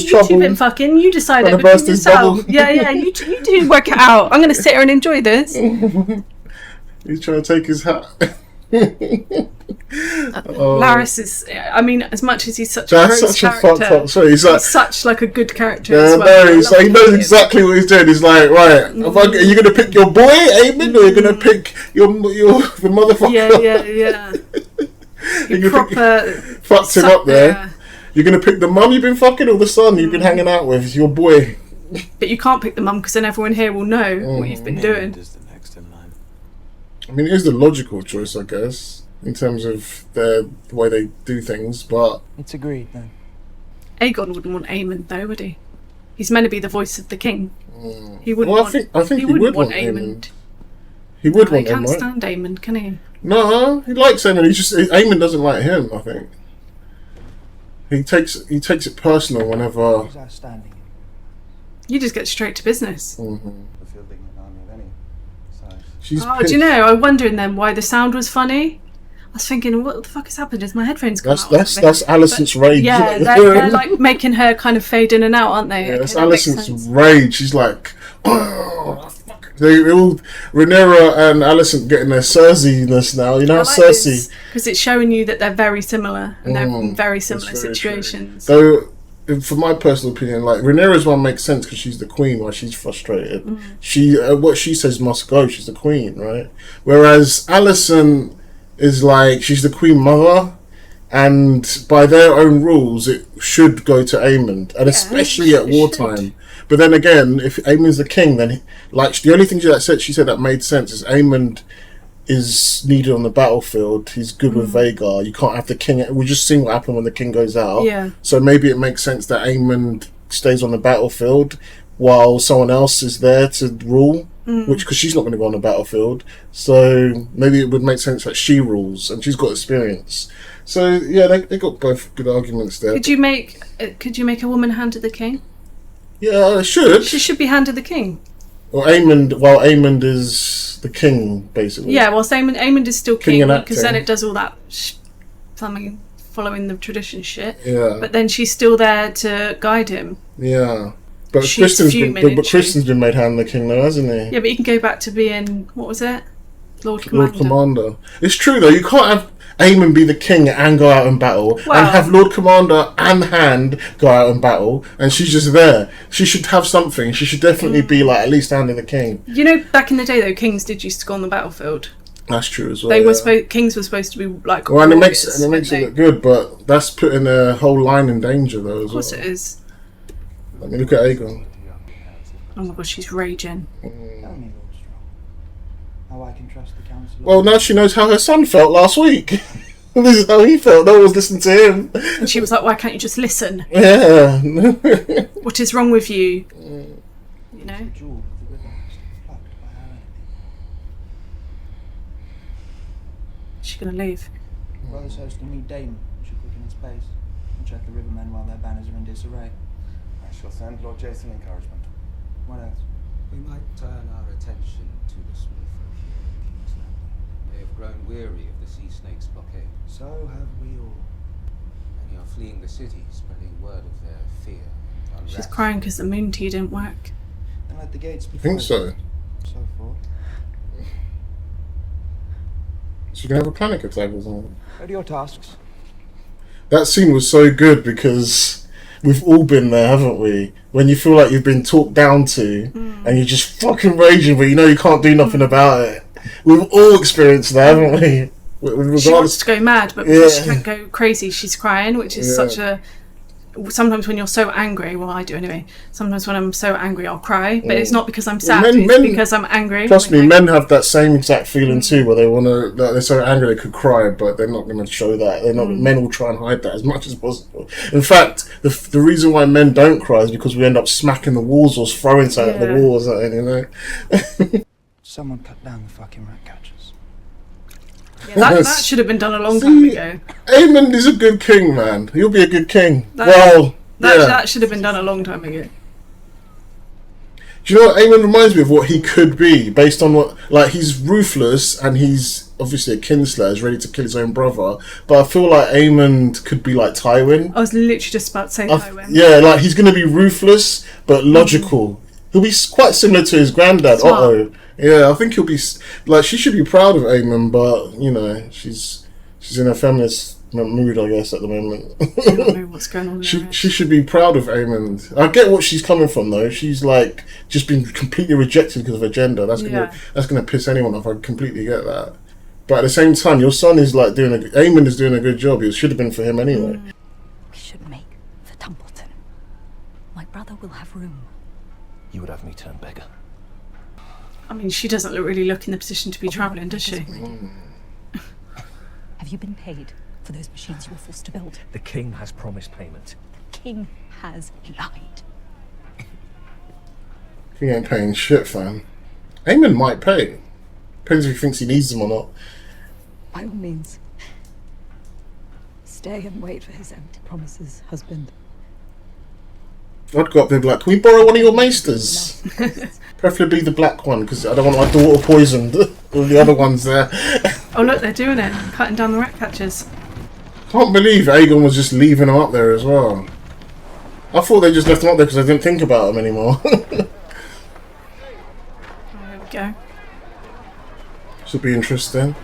trouble. two been fucking, you decide it between yourself. Yeah, you do work it out. I'm going to sit here and enjoy this. He's trying to take his hat. Laris is, I mean, as much as he's such a gross character, he's such like a good character yeah, as well. No, he's like, he knows exactly what he's doing. He's like, right, are you going to pick your boy, Aemond, or are you going to pick the motherfucker? Yeah. You proper fucked him up there. Yeah. You're going to pick the mum you've been fucking or the son you've been hanging out with, your boy. But you can't pick the mum because then everyone here will know what you've been doing. I mean, it is the logical choice, I guess, in terms of the way they do things, but... It's agreed, then. Aegon wouldn't want Aemond, though, would he? He's meant to be the voice of the king. He wouldn't I think he would want Aemond. He would want Aemond, right? He can't stand Aemond, can he? No, he likes Aemond. Aemond doesn't like him, I think. He takes it personal whenever... You just get straight to business. Do you know, I'm wondering then why the sound was funny. I was thinking, what the fuck has happened? Is my headphones gone out? That's Alicent's rage. Yeah, they're like making her kind of fade in and out, aren't they? Yeah, that's Alicent's rage. She's like, oh, fuck. Rhaenyra and Alicent getting their Cersei-ness now. You know how Cersei... Because it's showing you that they're very similar, and they're in very similar situations. Though, for my personal opinion, like Rhaenyra's one makes sense because she's the queen. While she's frustrated, what she says must go. She's the queen, right? Whereas Alicent is like she's the queen mother, and by their own rules, it should go to Aemond, and especially at wartime. But then again, if Aemond's the king, then the only thing she said that made sense is Aemond is needed on the battlefield. He's good with Vhagar. You can't have the king. We're just seeing what happened when the king goes out. Yeah. So maybe it makes sense that Aemond stays on the battlefield while someone else is there to rule. which because she's not going to go on the battlefield, so maybe it would make sense that she rules and she's got experience. So yeah, they got both good arguments there. Could you make a woman handed the king? Yeah, I should. She should be handed the king. Or Aemond. Well, Aemond is the king, basically. Yeah, well, Aemond is still King king and because then acting. it does all that something following the tradition shit. Yeah. But then she's still there to guide him. Yeah. But She's fuming, isn't she? Kristen's been made hand the king though, hasn't he? Yeah, but he can go back to being, what was it? Lord Commander. Lord Commander. It's true though, you can't have Aemon be the king and go out and battle, Well- and have Lord Commander and Hand go out and battle, and she's just there. She should have something. She should definitely be like at least handing the king. You know, back in the day though, kings did used to go on the battlefield. That's true as well. They yeah. were kings were supposed to be like. Well, and it warriors, makes it weren't look good, but that's putting a whole line in danger though as well. Of course it is. Let me look at Aegon. Oh my god, she's raging. Tell me, Lord Strong, how I can trust the council. Well, now she knows how her son felt last week. This is how he felt. No one was listening to him. And she was like, "Why can't you just listen? Yeah. What is wrong with you?" You know. She's gonna leave. Brothers hosting me Dame should quicken his pace and check the rivermen while their banners are in disarray. I shall send Lord Jason encouragement. What else? We might turn our attention to the small folk here in King's Landing. They have grown weary of the sea snake's blockade. So have we all. Many are fleeing the city, spreading word of their fear and unrest. She's crying because the moon tea didn't work. Then let the gates be I think closed. so. So forth. She's gonna have a panic attack or something. What are your tasks? That scene was so good because we've all been there, haven't we? When you feel like you've been talked down to and you're just fucking raging, but you know you can't do nothing about it. We've all experienced that, haven't we? She wants to go mad, but because she Yeah. can't go crazy, she's crying, which is Yeah. such a. Sometimes when you're so angry, well, I do anyway. Sometimes when I'm so angry, I'll cry, but it's not because I'm sad. Men- it's men- because I'm angry. Trust me, men have that same exact feeling too, where they want to. Like, they're so angry they could cry, but they're not going to show that. They're not. Men will try and hide that as much as possible. In fact, the reason why men don't cry is because we end up smacking the walls or throwing something at the Yeah. walls. You know. Someone cut down the fucking rat catchers. Yeah, that should have been done a long time ago. Aemond is a good king, man. He'll be a good king. That Yeah. should have been done a long time ago. Do you know what Aemon reminds me of? What he could be, based on what, like, he's ruthless and he's obviously a kinslayer, is ready to kill his own brother. But I feel like Aemon could be like Tywin. I was literally just about to say Tywin. Yeah, like he's gonna be ruthless but logical. He'll be quite similar to his granddad, Smart. Otto. Yeah, I think he'll be like, she should be proud of Aemon, but you know, she's in a feminist mood, I guess, at the moment. I don't know what's going on there. She should be proud of Aemond. I get what she's coming from though. She's like just been completely rejected because of her gender. That's gonna piss anyone off. I completely get that. But at the same time, your son is like Aemond is doing a good job. It should have been for him anyway. We should make for Tumbleton. My brother will have room. You would have me turn beggar. I mean, she doesn't really look in the position to be travelling, does she? Have you been paid for those machines you were forced to build? The king has promised payment. The king has lied. He ain't paying shit, fam. Aemond might pay. Depends if he thinks he needs them or not. By all means, stay and wait for his empty promises, husband. I'd go up there and be like, can we borrow one of your maesters? Preferably the black one, because I don't want my daughter poisoned with the other ones there. Oh look, they're doing it. Cutting down the rat catchers. Can't believe Aegon was just leaving them up there as well. I thought they just left them up there because I didn't think about them anymore. There we go. Should be interesting.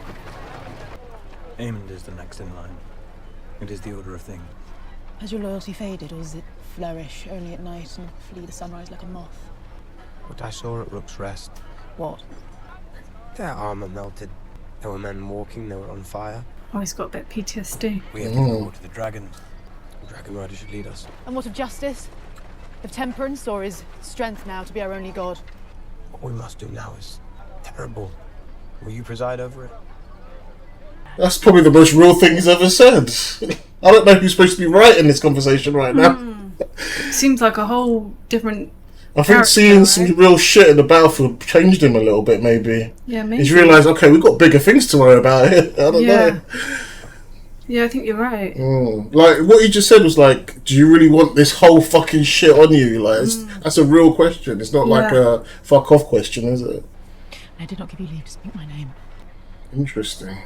Aemond is the next in line. It is the order of things. Has your loyalty faded, or does it flourish only at night and flee the sunrise like a moth? What I saw at Rook's Rest. What? Their armor melted. There were men walking, they were on fire. Oh, he's got a bit of PTSD. We have to go to the dragons. The Dragon Rider should lead us. And what of justice? Of temperance, or is strength now to be our only god? What we must do now is terrible. Will you preside over it? That's probably the most real thing he's ever said. I don't know who's supposed to be right in this conversation right now. Seems like a whole different I think seeing some real shit in the battlefield changed him a little bit, maybe. Yeah, maybe. He's realised, okay, we've got bigger things to worry about here. I don't know. Yeah, I think you're right. Like, what you just said was like, do you really want this whole fucking shit on you? Like, that's a real question. It's not like a fuck off question, is it? I did not give you leave to speak my name. Interesting.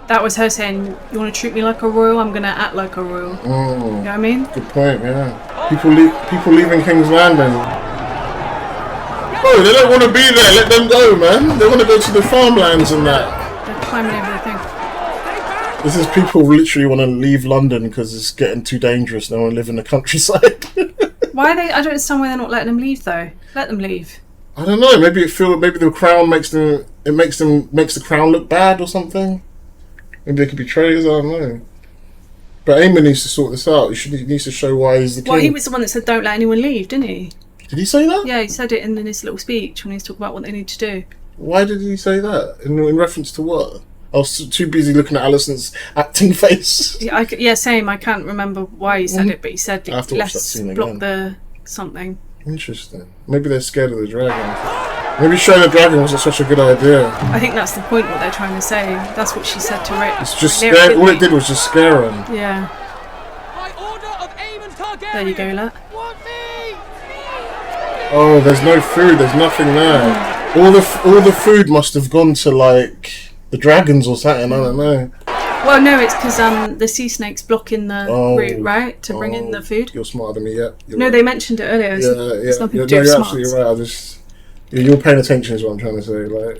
That was her saying, you want to treat me like a royal? I'm going to act like a royal. You know what I mean? Good point, yeah. People leaving King's Landing. Oh, they don't want to be there. Let them go, man. They want to go to the farmlands and that. They're climbing over the thing. This is people who literally want to leave London because it's getting too dangerous. They want to live in the countryside. Why are they? I don't understand why they're not letting them leave though. Let them leave. I don't know. Maybe the crown makes the crown look bad or something. Maybe they could be traitors. I don't know. But Aemon needs to sort this out. He needs to show why he's the king. Well, he was the one that said don't let anyone leave, didn't he? Did he say that? Yeah, he said it in his little speech when he was talking about what they need to do. Why did he say that? In reference to what? I was too busy looking at Alison's acting face. Yeah, same. I can't remember why he said it, but he said I have to watch that let's scene block again. the something. Interesting. Maybe they're scared of the dragon. Maybe showing the dragon wasn't such a good idea. I think that's the point. What they're trying to say. That's what she said to Rick. It's just scare. All it did was just scare him. Yeah. There you go, look. Oh, there's no food. There's nothing there. All the food must have gone to like the dragons or something. I don't know. Well, no, it's because the sea snake's blocking the route, right, to bring in the food. You're smarter than me, yeah. No, they mentioned it earlier. It's nothing to do with you're smarts. absolutely right. You're paying attention is what I'm trying to say. Like,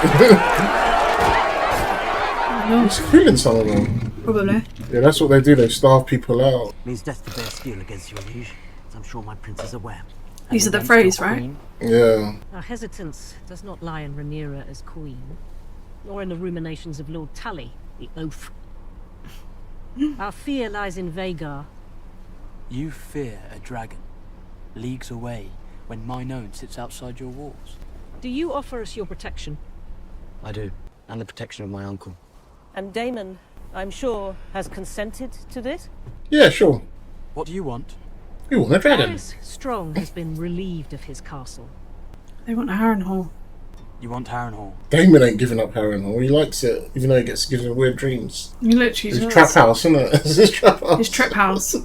it's killing some of them. Probably. Yeah, that's what they do. They starve people out. Means death to bear steel against your liege, as I'm sure my prince is aware. These are the phrase, right? Yeah. Our hesitance does not lie in Rhaenyra as queen, nor in the ruminations of Lord Tully, the oaf. Our fear lies in Vhagar. You fear a dragon, leagues away, when mine own sits outside your walls. Do you offer us your protection? I do, and the protection of my uncle. And Daemon, I'm sure, has consented to this? Yeah, sure. What do you want? We want a dragon. Varys Strong has been relieved of his castle. They want a Harrenhal. You want Harrenhal? Damon ain't giving up Harrenhal. He likes it, even though he gets given weird dreams. He literally His trap house, isn't it? It's his trap house. His trip house.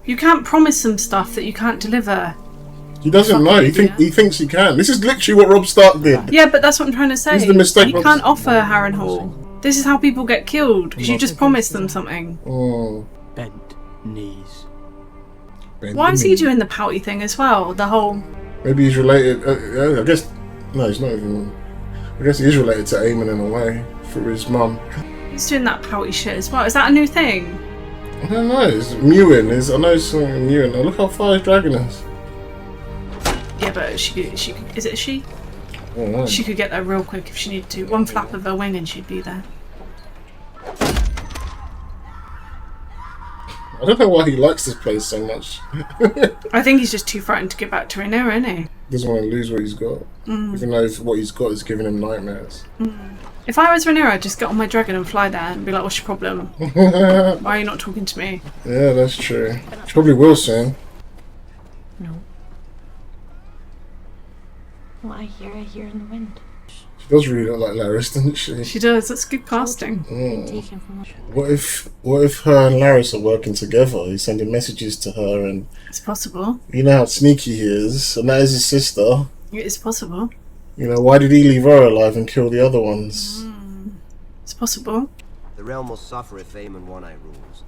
You can't promise them stuff that you can't deliver. He doesn't know. He thinks he can. This is literally what Robb Stark did. Yeah, but that's what I'm trying to say. This is the mistake. You can't offer Harrenhal. This is how people get killed, because you just promise them something. Bent knees. Why is he doing the pouty thing as well? The whole... Maybe he's related. I guess... No, he's not even... I guess he is related to Aemon in a way, through his mum. He's doing that pouty shit as well. Is that a new thing? I don't know. It's mewing. I know it's something mewing. Now look how far his dragon is. Yeah, but she could, is it a she? I don't know. She could get there real quick if she needed to. One flap of her wing and she'd be there. I don't know why he likes this place so much. I think he's just too frightened to get back to Rhaenyra, isn't he? Doesn't want to lose what he's got. Even though what he's got is giving him nightmares. If I was Rhaenyra, I'd just get on my dragon and fly there and be like, what's your problem? Why are you not talking to me? Yeah, that's true. She probably will soon. No. What I hear in the wind. She does really look like Laris, doesn't she? She does. That's good casting. What if her and Laris are working together? He's sending messages to her, and It's possible. you know how sneaky he is, and that is his sister. It is possible. You know, why did he leave her alive and kill the other ones? It's possible. The realm will suffer if Aemon One-Eye rules.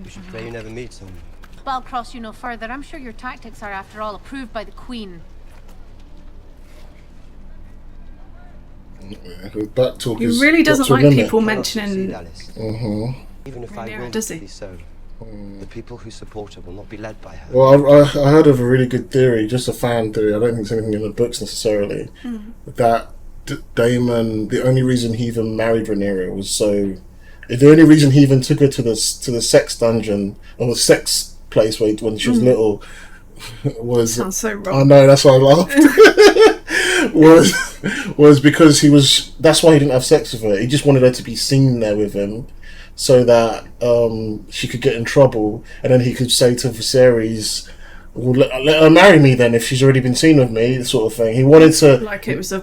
We should pray you never meet him. But I'll cross you no further. I'm sure your tactics are, after all, approved by the Queen. Back talk He is really got doesn't to a like limit. people mentioning... Even if I will does he? be so, the people who support her will not be led by her. Well, I heard of a really good theory, just a fan theory. I don't think it's anything in the books necessarily. That Daemon, the only reason he even married Rhaenyra was so. The only reason he even took her to the sex dungeon or the sex place when she was little was. Sounds so wrong. I know, that's why I laughed. was because he was. That's why he didn't have sex with her. He just wanted her to be seen there with him, so that she could get in trouble, and then he could say to Viserys, well, let her marry me then if she's already been seen with me, sort of thing. He wanted to... Like it was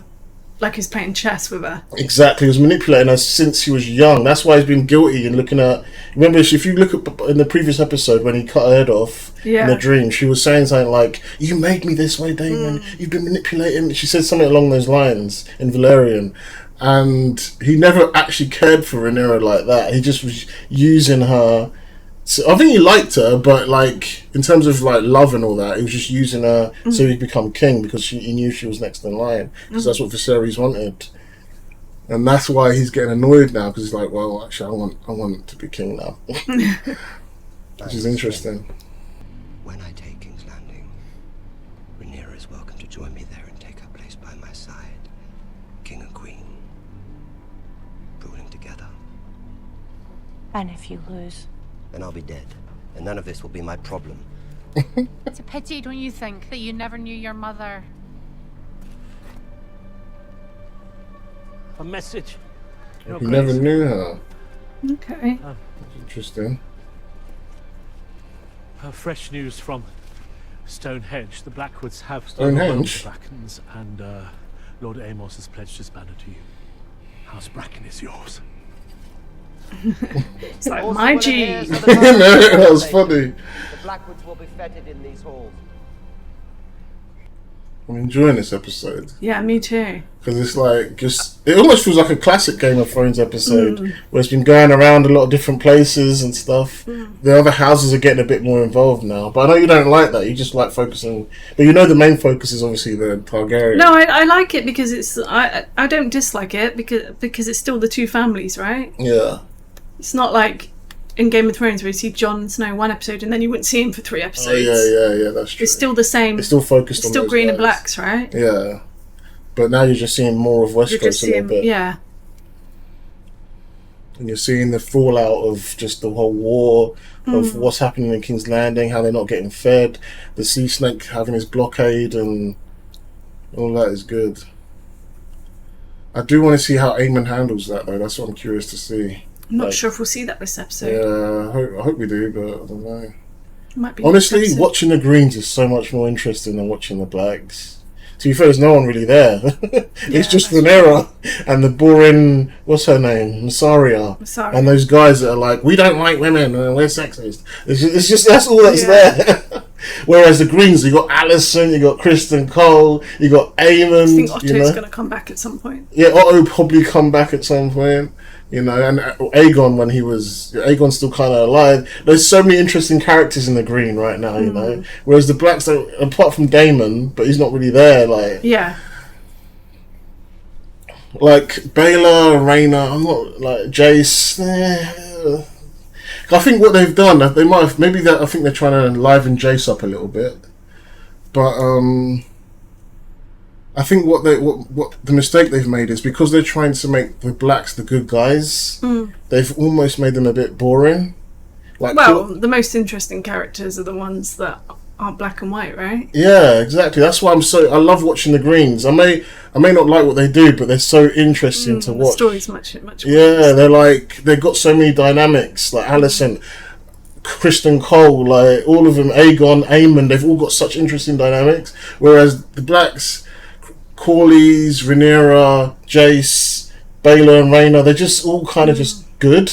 like he's playing chess with her. Exactly, he was manipulating her since she was young. That's why he's been guilty and looking at... Remember, if you look at in the previous episode when he cut her head off in the dream, she was saying something like, "You made me this way, Damon. You've been manipulating me." She said something along those lines in Valerian. And he never actually cared for Rhaenyra like that. He just was using her... So I think he liked her, but like in terms of like love and all that, he was just using her so he'd become king because he knew she was next in line because that's what Viserys wanted, and that's why he's getting annoyed now because he's like, well, actually, I want to be king now, which is interesting. When I take King's Landing, Rhaenyra is welcome to join me there and take her place by my side, king and queen, ruling together. And if you lose? Then I'll be dead, and none of this will be my problem. It's a pity, don't you think, that you never knew your mother? A message. You never knew her. Okay. Interesting. Fresh news from Stonehenge. The Blackwoods have Stonehenge? the Brackens, and Lord Amos has pledged his banner to you. House Bracken is yours. It's like, my G. That was funny. The Blackwoods will be feted in these halls. I'm enjoying this episode. Yeah, me too. Because it's like, it almost feels like a classic Game of Thrones episode where it's been going around a lot of different places and stuff. The other houses are getting a bit more involved now. But I know you don't like that. You just like focusing. But you know the main focus is obviously the Targaryen. No, I like it because it's... I don't dislike it because it's still the two families, right? Yeah. It's not like in Game of Thrones where you see Jon Snow one episode and then you wouldn't see him for 3 episodes. Oh, yeah, that's true. It's still the same. It's still focused it's on still those green guys. and blacks, right? Yeah. But now you're just seeing more of Westeros a little bit. Yeah. And you're seeing the fallout of just the whole war, of what's happening in King's Landing, how they're not getting fed, the Sea Snake having his blockade, and all that is good. I do want to see how Aemon handles that, though. That's what I'm curious to see. I'm not sure if we'll see that this episode. Yeah, I hope we do, but I don't know. Might be Honestly, watching the Greens is so much more interesting than watching the Blacks. To be fair, there's no one really there. It's just Rhaenyra and the boring, what's her name, Mysaria, and those guys that are like, we don't like women and we're sexist. It's just that's all that's there. Whereas the Greens, you got Alicent, you got Kristen Cole, you got Aemon. I think Otto's going to come back at some point. Yeah, Otto will probably come back at some point. You know, and Aegon Aegon's still kind of alive. There's so many interesting characters in the Green right now, you know. Whereas the Blacks, apart from Daemon, but he's not really there. Like, yeah, like Baelor, Rhaena. I'm not like Jace. I think what they've done, they might have I think they're trying to liven Jace up a little bit, but I think what the mistake they've made is because they're trying to make the Blacks the good guys, they've almost made them a bit boring. Like, the most interesting characters are the ones that aren't black and white, right? Yeah, exactly. That's why I love watching the Greens. I may not like what they do, but they're so interesting to watch. The story's much yeah, they've got so many dynamics. Like Alicent, Kristen Cole, like all of them, Aegon, Aemon, they've all got such interesting dynamics. Whereas the Blacks, Corlys, Rhaenyra, Jace, Baelor and Rhaena, they're just all kind of just good.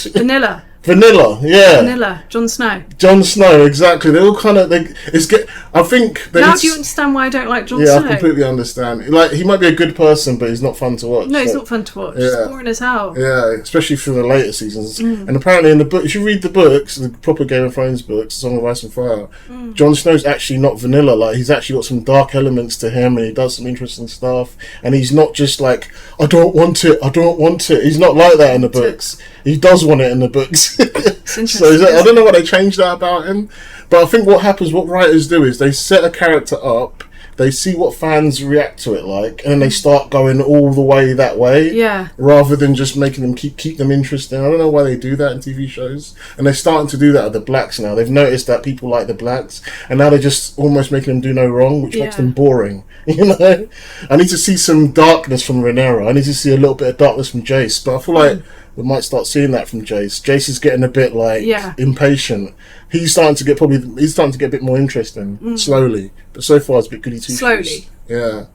Vanilla, yeah. Vanilla, Jon Snow. Jon Snow, exactly. They're all kind of. I think. Now, do you understand why I don't like Jon Snow? Yeah, I completely understand. Like, he might be a good person, but he's not fun to watch. No, he's not fun to watch. Yeah. It's boring as hell. Yeah, especially for the later seasons. And apparently, in the book, if you read the books, the proper Game of Thrones books, Song of Ice and Fire, Jon Snow's actually not vanilla. Like, he's actually got some dark elements to him, and he does some interesting stuff. And he's not just like, I don't want it. He's not like that in the books. He does want it in the books. So I don't know why they changed that about him, but I think what happens, what writers do is they set a character up, they see what fans react to it like, and then they start going all the way that way. Yeah. Rather than just making them keep them interesting. I don't know why they do that in TV shows, and they're starting to do that with the Blacks now. They've noticed that people like the Blacks, and now they're just almost making them do no wrong, which makes them boring. You know, I need to see some darkness from Rhaenyra. I need to see a little bit of darkness from Jace, but I feel like we might start seeing that from Jace. Jace is getting a bit like Yeah. impatient. He's starting to get a bit more interesting slowly, but so far it's a bit goody two shoes. Slowly. Yeah.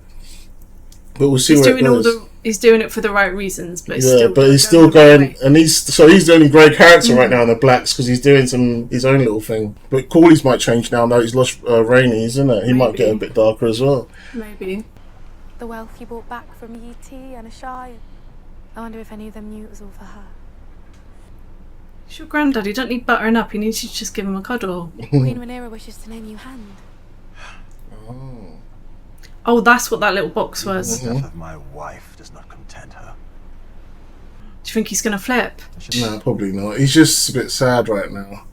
But we'll see He's where it doing goes. he's doing it for the right reasons, but he's still going, and he's the only grey character right now in the Blacks because he's doing his own little thing. But Corley's might change now that he's lost Rainey, isn't it? He might get a bit darker as well. Maybe. The wealth you brought back from Yi Ti and Ashai. I wonder if any of them knew it was all for her. It's your granddad. You don't need buttering up. You need to just give him a cuddle. Queen Rhaenyra wishes to name you Hand. Oh, that's what that little box was. The death of my wife does not content her. Do you think he's going to flip? No, probably not. He's just a bit sad right now.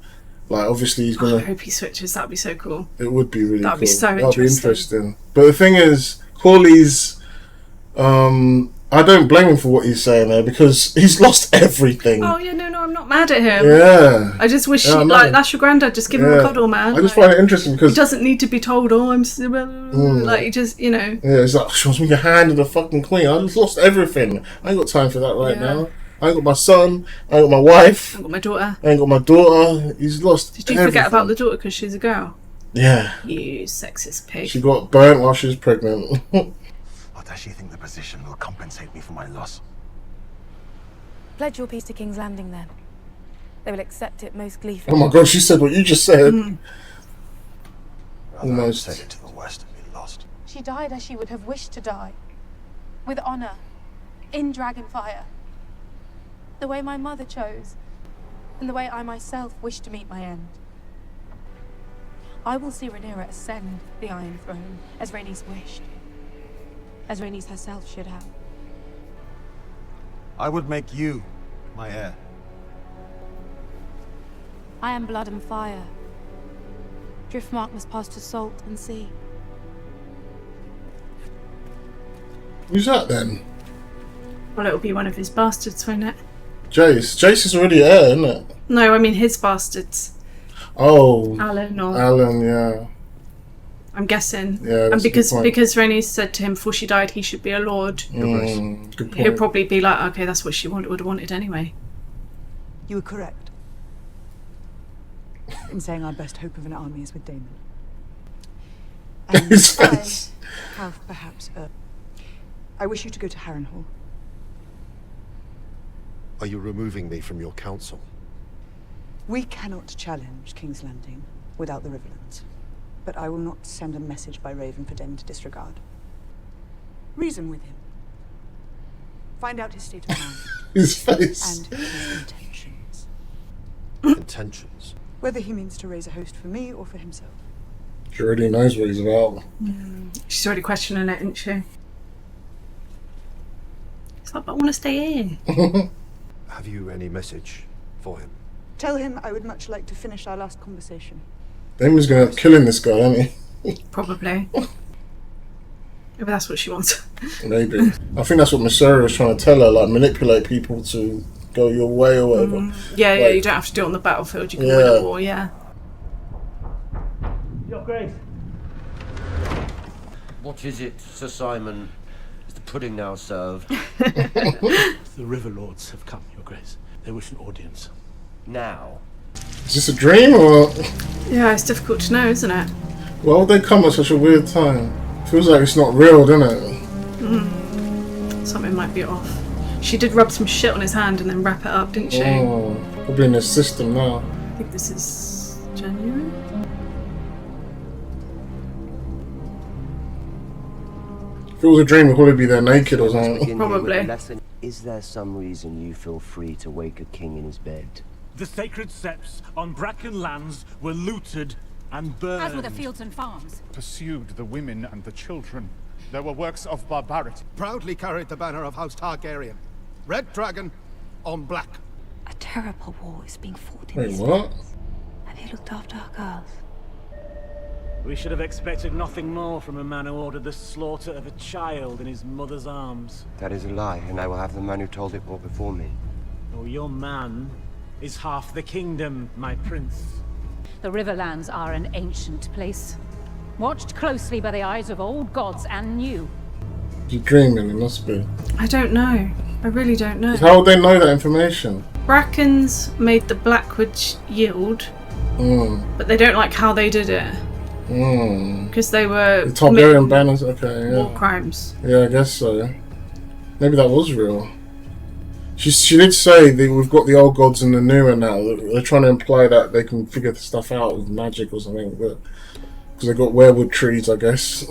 Like, obviously he's going I to... hope he switches. That'd be so cool. It would be really cool. That'd be so That'd be interesting. interesting. But the thing is, Corley's... I don't blame him for what he's saying there because he's lost everything. Oh, yeah, no, I'm not mad at him. Yeah. I just wish, Yeah, that's your granddad. Just give him a cuddle, man. I just find it interesting because... He doesn't need to be told, oh, I'm... Like, he just, Yeah, it's like, she wants me to hand in the fucking queen. I just lost everything. I ain't got time for that right now. I ain't got my son. I ain't got my wife. I ain't got my daughter. I ain't got my daughter. He's lost Did you forget about the daughter because she's a girl? Yeah. You sexist pig. She got burnt while she was pregnant. Or does she think the position will compensate me for my loss? Pledge your peace to King's Landing then. They will accept it most gleefully. Oh my god, she said what you just said. Almost take it to the west and be lost. She died as she would have wished to die. With honor. In Dragonfire. The way my mother chose. And the way I myself wish to meet my end. I will see Rhaenyra ascend the Iron Throne as Rhaenys wished. As Rhaenys herself should have. I would make you my heir. I am blood and fire. Driftmark must pass to salt and sea. Who's that then? Well, it'll be one of his bastards, won't it? Jace. Jace is already heir, isn't it? No, I mean his bastards. Oh. Alan or... Alan, yeah. I'm guessing. Yeah, and that's a good point. because Rhaenys said to him before she died he should be a lord. Good point. He'll probably be like, okay, that's what she would have wanted anyway. You were correct in saying our best hope of an army is with Daemon. And His I face. have perhaps I wish you to go to Harrenhal. Are you removing me from your council? We cannot challenge King's Landing without the Riverlands. But I will not send a message by Raven for Daemon to disregard. Reason with him. Find out his state of mind. His face. And his intentions. Intentions? Whether he means to raise a host for me or for himself. She already knows what he's about. She's already questioning it, isn't she? It's like, but I want to stay here. Have you any message for him? Tell him I would much like to finish our last conversation. Damon's gonna have killing this guy, isn't he? Probably. Maybe that's what she wants. Maybe. I think that's what Mysaria was trying to tell her, like manipulate people to go your way or whatever. Yeah, like, you don't have to do it on the battlefield, you can win a war, yeah. Your Grace. What is it, Sir Simon? Is the pudding now served? The River Lords have come, Your Grace. They wish an audience. Now? Is this a dream or...? Yeah, it's difficult to know, isn't it? Why would they come at such a weird time? Feels like it's not real, doesn't it? Something might be off. She did rub some shit on his hand and then wrap it up, didn't she? Oh, probably in the system now. I think this is January. If it was a dream, we'd probably be there naked or something. Probably. Is there some reason you feel free to wake a king in his bed? The sacred septs on Bracken lands were looted and burned. As were the fields and farms. Pursued the women and the children. There were works of barbarity. Proudly carried the banner of House Targaryen. Red dragon on black. A terrible war is being fought in Wait, this what? place. Have you looked after our girls? We should have expected nothing more from a man who ordered the slaughter of a child in his mother's arms. That is a lie, and I will have the man who told it brought before me. Oh, your man is half the kingdom, my prince. The Riverlands are an ancient place, watched closely by the eyes of old gods and new. You're dreaming, it must be. I don't know. I really don't know. How would they know that information? Brackens made the Blackwood yield, but they don't like how they did it. Because they were the Targaryen banners. Okay, yeah. War crimes. Yeah, I guess so. Maybe that was real. She did say that we've got the old gods and the newer now. They're trying to imply that they can figure stuff out with magic or something, but because they've got werewood trees, I guess.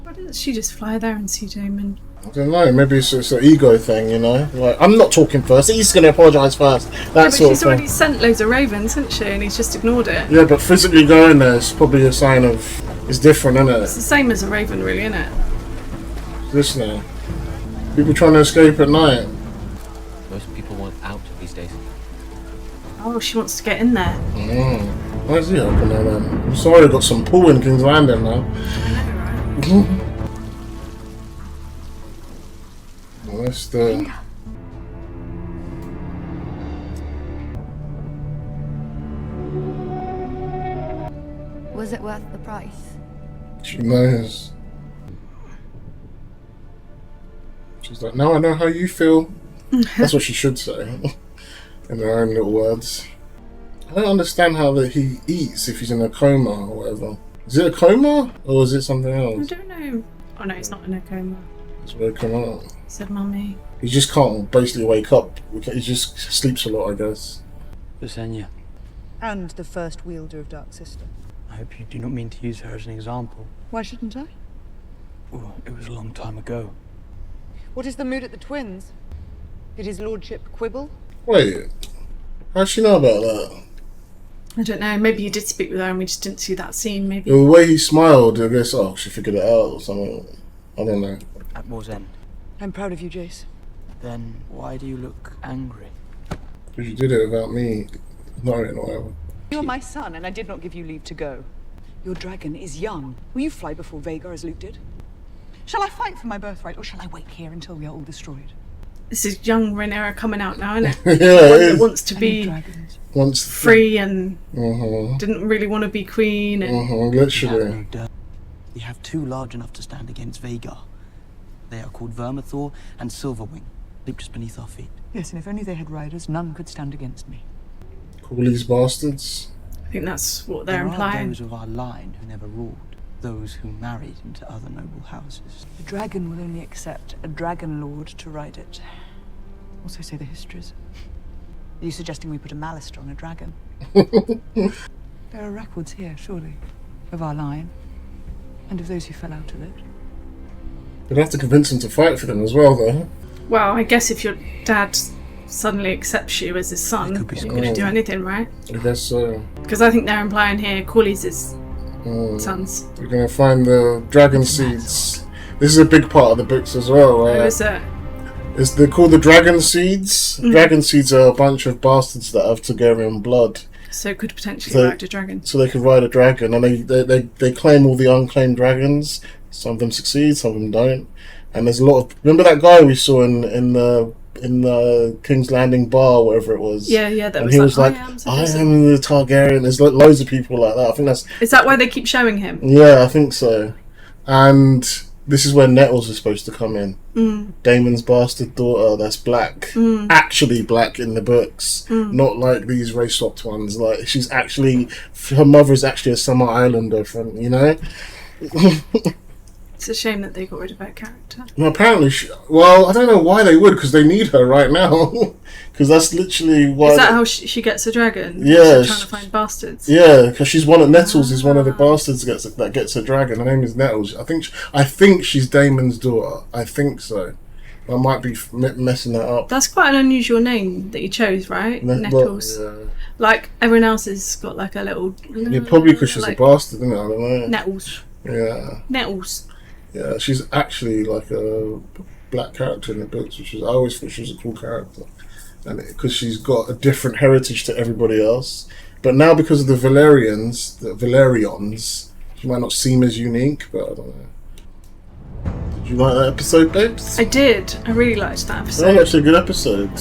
Why doesn't she just fly there and see Daemon? I don't know. Maybe it's an ego thing, you know. Like, I'm not talking first. He's going to apologise first. That sort of she's thing. already sent loads of ravens, hasn't she? And he's just ignored it. Yeah, but physically going there is probably a sign of it's different, isn't it? It's the same as a raven, really, isn't it? This now. People trying to escape at night. Most people want out these days. Oh, she wants to get in there. Why is he helping her then? I'm sorry, I've got some pool in King's Landing now. Well, that's the... Was it worth the price? She knows. She's like, now I know how you feel. That's what she should say. In her own little words. I don't understand how that he eats if he's in a coma or whatever. Is it a coma? Or is it something else? I don't know. Oh no, he's not in a coma. That's where it come out. Said Mummy. He just can't basically wake up. He just sleeps a lot, I guess. Visenya, And the first wielder of Dark Sister. I hope you do not mean to use her as an example. Why shouldn't I? Oh, it was a long time ago. What is the mood at the Twins? Did his lordship quibble? Wait, how'd she know about that? I don't know. Maybe you did speak with her and we just didn't see that scene. Maybe. The way he smiled, I guess, oh, she figured it out or something. I don't know. At Moor's End. I'm proud of you, Jace. Then why do you look angry? Because you did it without me knowing or whatever. You're my son, and I did not give you leave to go. Your dragon is young. Will you fly before Vhagar as Luke did? Shall I fight for my birthright, or shall I wait here until we are all destroyed? This is young Rhaenyra coming out now, isn't it? Yeah, One it that is. wants to be free and didn't really want to be queen. And literally. We have two large enough to stand against Vhagar. They are called Vermithor and Silverwing, sleep just beneath our feet. Yes, and if only they had riders, none could stand against me. Call these bastards. I think that's what they're There implying. are those of our line who never ruled, those who married into other noble houses. The dragon will only accept a dragon lord to ride it. Also say the histories. Are you suggesting we put a Malister on a dragon? There are records here, surely, of our line, and of those who fell out of it. You'd have to convince them to fight for them as well, though. Well, I guess if your dad suddenly accepts you as his son, you're going to do anything, right? I guess so. Because I think they're implying here Corley's his sons. You're going to find the dragon seeds. This is a big part of the books as well, right? Who is it? They're called the dragon seeds. Dragon seeds are a bunch of bastards that have Targaryen blood. So could potentially ride a dragon. So they could ride a dragon, and they claim all the unclaimed dragons. Some of them succeed, some of them don't. And there's a lot of... Remember that guy we saw in the King's Landing bar, whatever it was? Yeah, that and was he like, was like, I am the Targaryen. There's loads of people like that. I think that's... Is that why they keep showing him? Yeah, I think so. And this is where Nettles is supposed to come in. Daemon's bastard daughter that's black. Actually black in the books. Not like these race-swapped ones. Like, she's actually... Her mother is actually a Summer Islander from, you know? It's a shame that they got rid of her character. Well, apparently, well, I don't know why they would, because they need her right now. Because that's literally why. Is that how she gets a dragon? Yeah, She's trying to find bastards. Yeah, because she's one of Nettles is one of the bastards that gets a dragon. Her name is Nettles. I think she's Daemon's daughter. I think so. I might be messing that up. That's quite an unusual name that you chose, right? Nettles. Well, yeah. Like everyone else has got like a little. Yeah, probably because she's a bastard, isn't it? I don't know. Nettles. Yeah. Nettles. Yeah, she's actually like a black character in the books, which is I always thought she was a cool character, and because she's got a different heritage to everybody else. But now because of the Valerians, she might not seem as unique. But I don't know. Did you like that episode, babes? I did. I really liked that episode. That was actually a good episode.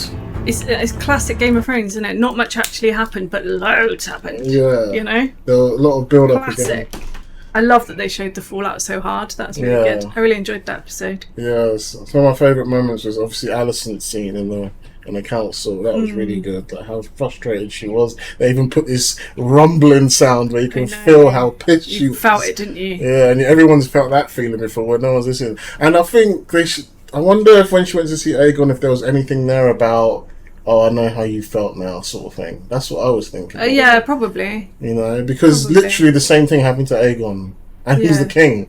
It's classic Game of Thrones, isn't it? Not much actually happened, but loads happened. Yeah. You know? There were a lot of build up Classic. again. I love that they showed the fallout so hard. That's really good. I really enjoyed that episode. Yes, some of my favourite moments was obviously Alicent's scene in the council. That was really good. Like how frustrated she was. They even put this rumbling sound where you can feel how pissed she was. You felt it, didn't you? Yeah, and everyone's felt that feeling before when no one's listening. And I think they should. I wonder if when she went to see Aegon, if there was anything there about, oh, I know how you felt now, sort of thing. That's what I was thinking. Yeah, probably. You know, because literally the same thing happened to Aegon, and he's the king.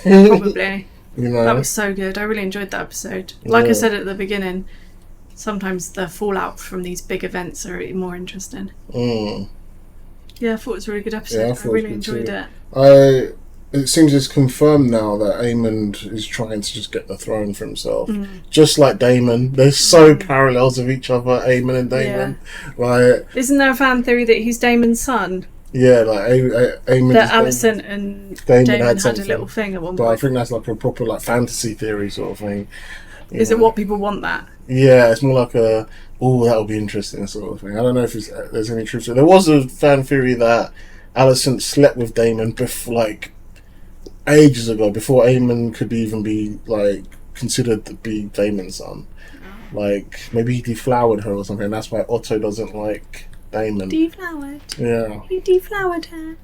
Probably. You know, that was so good. I really enjoyed that episode. Like I said at the beginning, sometimes the fallout from these big events are more interesting. Yeah, I thought it was a really good episode. I really enjoyed it. It seems it's confirmed now that Aemond is trying to just get the throne for himself. Just like Daemon. They're so parallels of each other, Aemond and Daemon. Like, isn't there a fan theory that he's Daemon's son? Yeah, like Aemond. That Alicent and Daemon had a little thing at one point. But I think that's like a proper like fantasy theory sort of thing. Is it what people want that? Yeah, it's more like that would be interesting sort of thing. I don't know if there's any truth to it. There was a fan theory that Alicent slept with Daemon before, like, ages ago, before Aemon could even be like considered to be Daemon's son. Like maybe he deflowered her or something. That's why Otto doesn't like Daemon. Deflowered. Yeah. He deflowered her.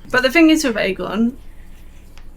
But the thing is with Aegon,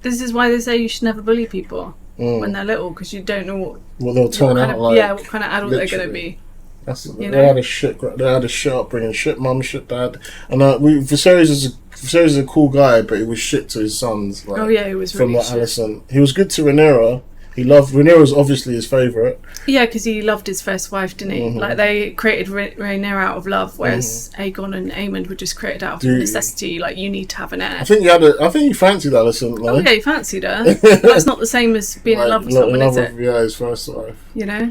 this is why they say you should never bully people when they're little, because you don't know what they'll turn out like. Yeah, what kind of adult they're going to be. They had a shit upbringing, shit mum, shit dad, and Viserys is a cool guy, but he was shit to his sons. Like, he was from really Alicent. He was good to Rhaenyra. Rhaenyra was obviously his favourite. Yeah, because he loved his first wife, didn't he? Like they created Rhaenyra out of love, whereas Aegon and Aemond were just created out of necessity. Like you need to have an heir. I think you fancied Alicent. Like. Oh yeah, you fancied her. That's not the same as being in love with someone, is it? Yeah, his first wife. You know.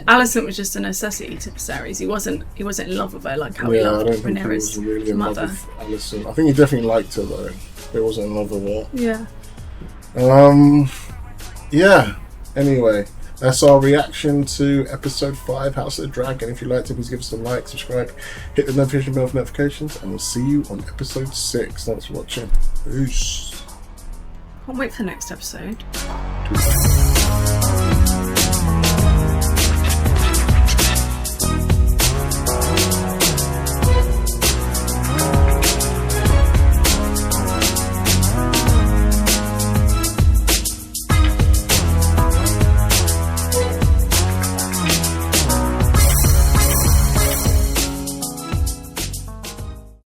Alicent was just a necessity to Viserys. He wasn't in love with her like how he loved Rhaenyra's mother. Alicent. I think he definitely liked her though. But he wasn't in love with her. Yeah. Yeah. Anyway, that's our reaction to episode 5, House of the Dragon. If you liked it, please give us a like, subscribe, hit the notification bell for notifications, and we'll see you on episode 6. Thanks for watching. Peace. Can't wait for the next episode.